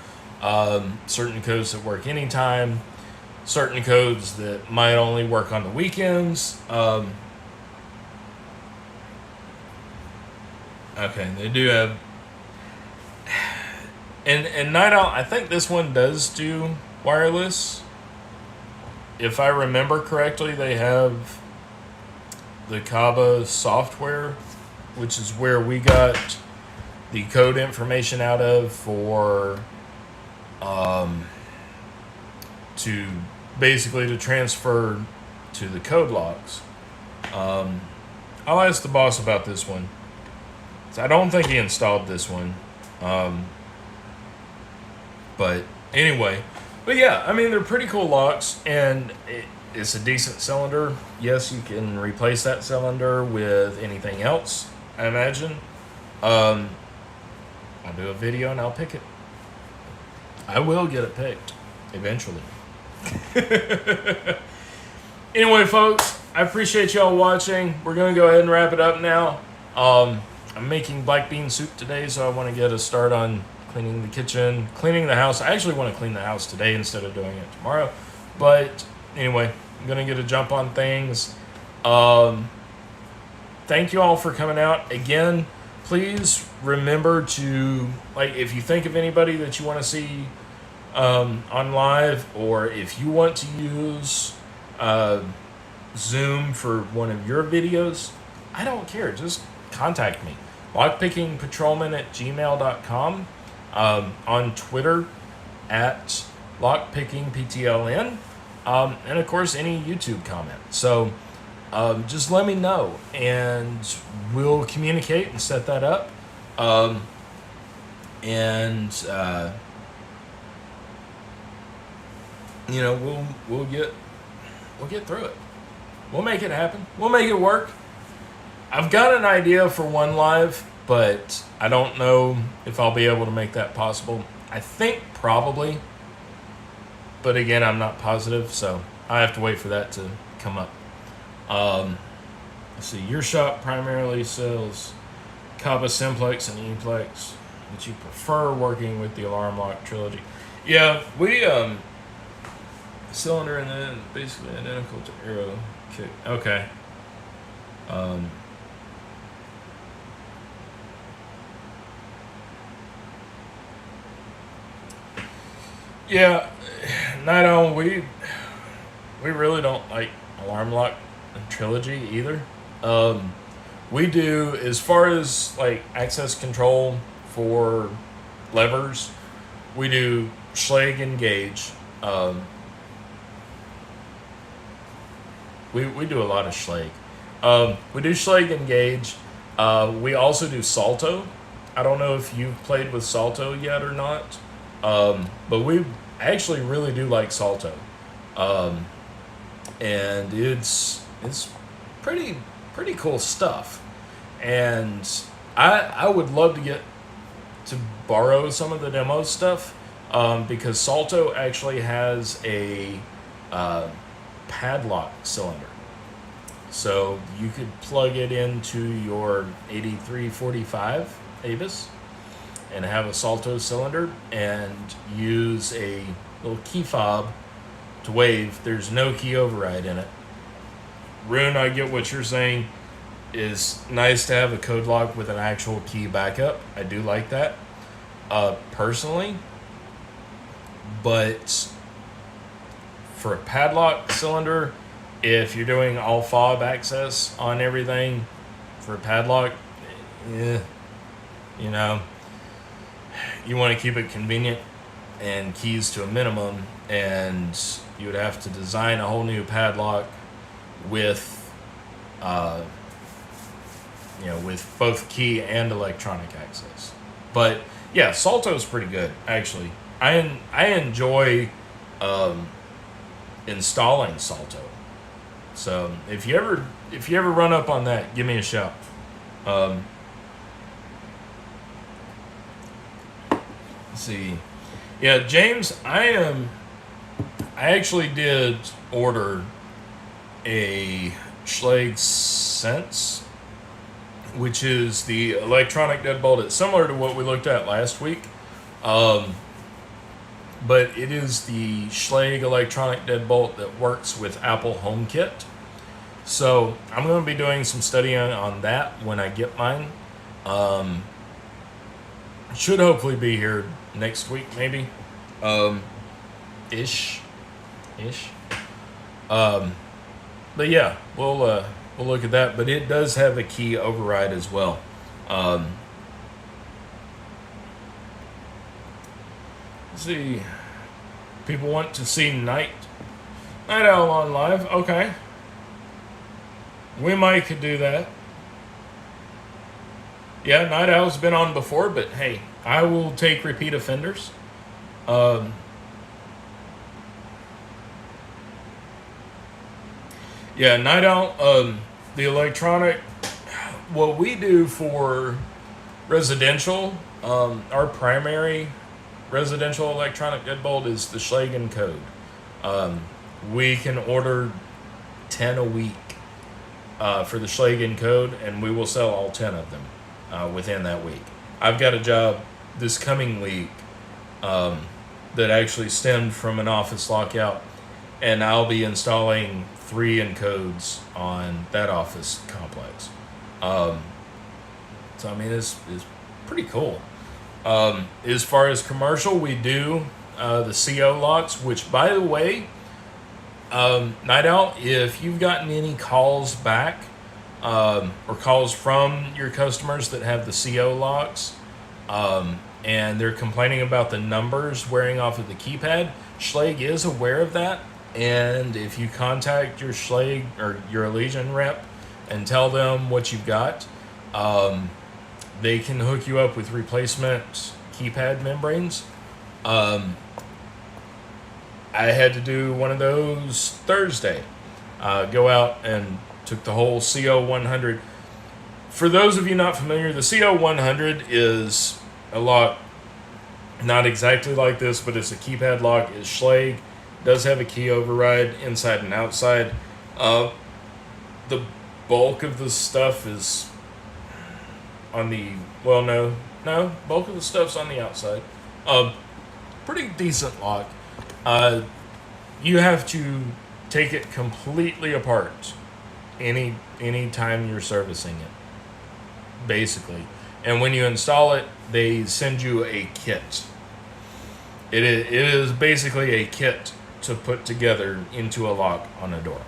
Certain codes that work anytime. Certain codes that might only work on the weekends. Okay, they do have... And Night Owl, I think this one does do wireless. If I remember correctly, they have the Kaba software, which is where we got the code information out of for to basically to transfer to the code locks. I'll ask the boss about this one. So I don't think he installed this one. But anyway, but yeah, I mean, they're pretty cool locks, and it's a decent cylinder. Yes, you can replace that cylinder with anything else, I imagine. I'll do a video and I'll pick it. I will get it picked eventually. Anyway, folks, I appreciate y'all watching. We're going to go ahead and wrap it up now. I'm making black bean soup today, so I want to get a start on cleaning the kitchen, cleaning the house. I actually want to clean the house today instead of doing it tomorrow. But anyway, I'm going to get a jump on things. Thank you all for coming out. Again, please remember to, like, if you think of anybody that you want to see on live, or if you want to use Zoom for one of your videos, I don't care. Just contact me. LockPickingPatrolman@gmail.com. On Twitter at LockPickingPTLN. And of course, any YouTube comment. So just let me know, and we'll communicate and set that up. You know, we'll get through it. We'll make it happen. We'll make it work. I've got an idea for one live, but I don't know if I'll be able to make that possible. I think probably, but again, I'm not positive, so I have to wait for that to come up. Let's see, your shop primarily sells Kaba Simplex and E-Plex, but you prefer working with the Alarm Lock Trilogy. Yeah, we cylinder and then basically identical to Arrow Kick. Okay. Yeah, Night On, we really don't like Alarm Lock Trilogy either. We do, as far as like access control for levers, we do Schlage and Gauge. We do a lot of Schlage. We do Schlage and Gauge. We also do Salto. I don't know if you've played with Salto yet or not. But we actually really do like Salto. And it's pretty cool stuff. And I would love to get to borrow some of the demo stuff, because Salto actually has a padlock cylinder. So you could plug it into your 8345 Avis and have a Salto cylinder and use a little key fob to wave. There's no key override in it. Rune, I get what you're saying. Is nice to have a code lock with an actual key backup. I do like that, personally. But for a padlock cylinder, if you're doing all fob access on everything for a padlock, you know, you want to keep it convenient and keys to a minimum, and you would have to design a whole new padlock with with both key and electronic access. But yeah, Salto's pretty good, actually. I enjoy installing Salto. So if you ever run up on that, give me a shout. Let's see. Yeah, James, I actually did order a Schlage Sense, which is the electronic deadbolt. It's similar to what we looked at last week. But it is the Schlage electronic deadbolt that works with Apple HomeKit. So I'm going to be doing some studying on that when I get mine. Should hopefully be here next week, maybe. Ish. But yeah, we'll look at that. But it does have a key override as well. Let's see. People want to see Night Owl on live. Okay. We might could do that. Yeah, Night Owl's been on before, but hey, I will take repeat offenders. Yeah, Night Owl, the electronic, what we do for residential, our primary residential electronic deadbolt is the Schlage code. We can order 10 a week for the Schlage code, and we will sell all 10 of them within that week. I've got a job this coming week that actually stemmed from an office lockout, and I'll be installing 3 encodes on that office complex. So I mean, it's pretty cool. As far as commercial, we do the CO locks, which, by the way, Night Owl, if you've gotten any calls back or calls from your customers that have the CO locks, and they're complaining about the numbers wearing off of the keypad, Schlage is aware of that. And if you contact your Schlage or your Allegiant rep and tell them what you've got, they can hook you up with replacement keypad membranes. I had to do one of those Thursday. Go out and took the whole CO100. For those of you not familiar, the CO100 is a lock, not exactly like this, but it's a keypad lock. It's Schlage. Does have a key override inside and outside. The bulk of the stuff is on the, bulk of the stuff's on the outside. Pretty decent lock. You have to take it completely apart any time you're servicing it, basically. And when you install it, they send you a kit. It is basically a kit to put together into a lock on a door.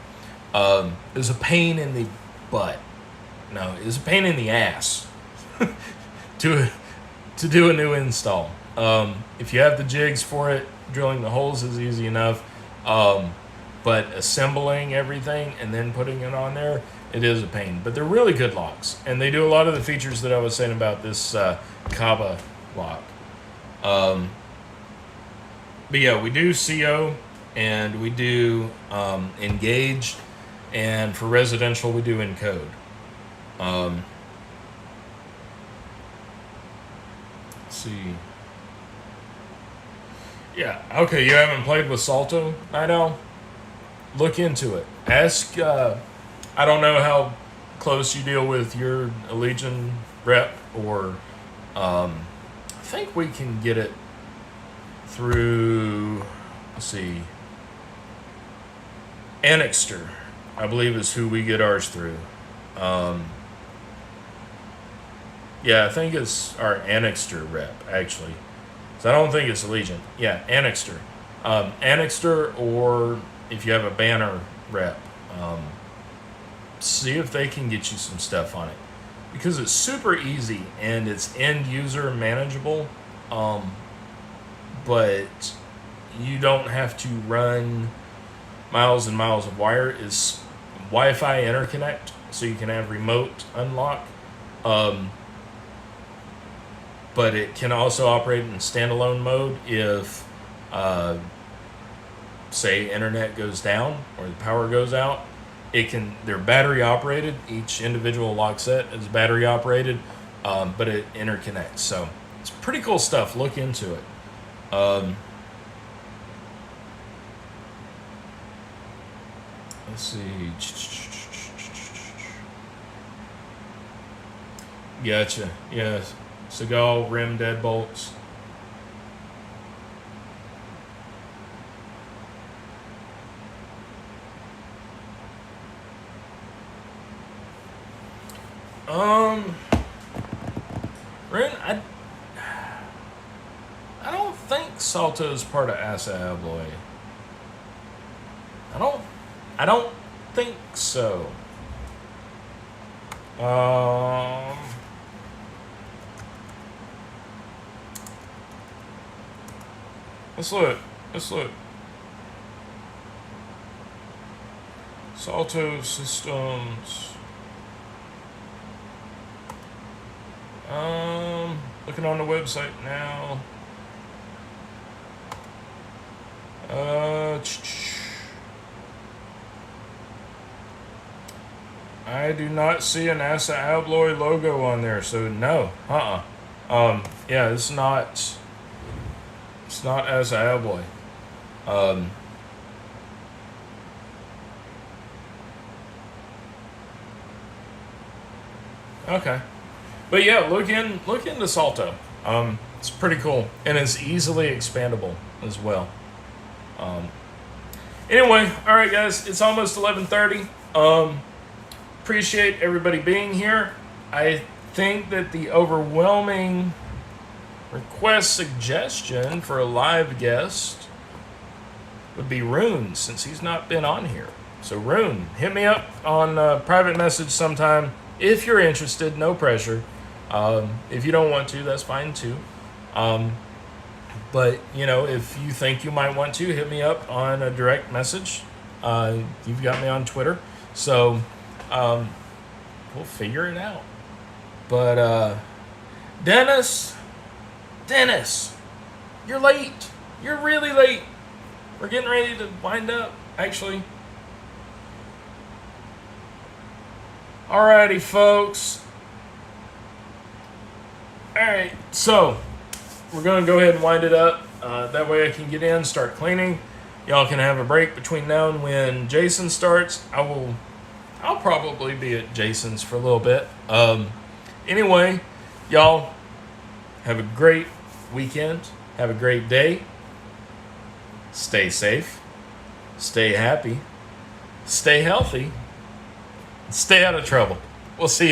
It's a pain in the butt. No, it's a pain in the ass to do a new install. If you have the jigs for it, drilling the holes is easy enough. But assembling everything and then putting it on there, it is a pain. But they're really good locks, and they do a lot of the features that I was saying about this Kaba lock. But yeah, we do CO and we do engaged, and for residential we do encode. Let's see. Yeah, okay, you haven't played with Salto, Night Owl? Look into it. Ask, I don't know how close you deal with your Allegiant rep, or I think we can get it through, let's see, Annixter. I believe is who we get ours through. Yeah, I think it's our Annixter rep, actually. So I don't think it's Allegiant. Yeah, Annixter. Annixter, or if you have a Banner rep, see if they can get you some stuff on it. Because it's super easy and it's end user manageable. But you don't have to run miles and miles of wire. It's Wi-Fi interconnect, so you can have remote unlock. But it can also operate in standalone mode if, say, internet goes down or the power goes out. They're battery operated. Each individual lock set is battery operated, but it interconnects. So it's pretty cool stuff. Look into it. Let's see. Gotcha. Yes. Seagal rim deadbolts. Ren, I don't think Salto is part of Asa Abloy. I don't think so. Let's look. Salto Systems. Looking on the website now. I do not see an Asa Abloy logo on there, so no. Yeah, it's not Asa Abloy. Okay. But yeah, look into Salto. It's pretty cool, and it's easily expandable as well. Anyway, all right, guys, it's almost 11:30. Appreciate everybody being here. I think that the overwhelming request suggestion for a live guest would be Rune, since he's not been on here. So Rune, hit me up on private message sometime if you're interested. No pressure. If you don't want to, that's fine too. But if you think you might want to, hit me up on a direct message. You've got me on Twitter, so we'll figure it out. But Dennis, you're late. You're really late. We're getting ready to wind up, actually. Alrighty, folks. Alright, so we're going to go ahead and wind it up. That way I can get in, start cleaning. Y'all can have a break between now and when Jason starts. I'll probably be at Jason's for a little bit. Anyway, y'all have a great weekend. Have a great day. Stay safe. Stay happy. Stay healthy. Stay out of trouble. We'll see you.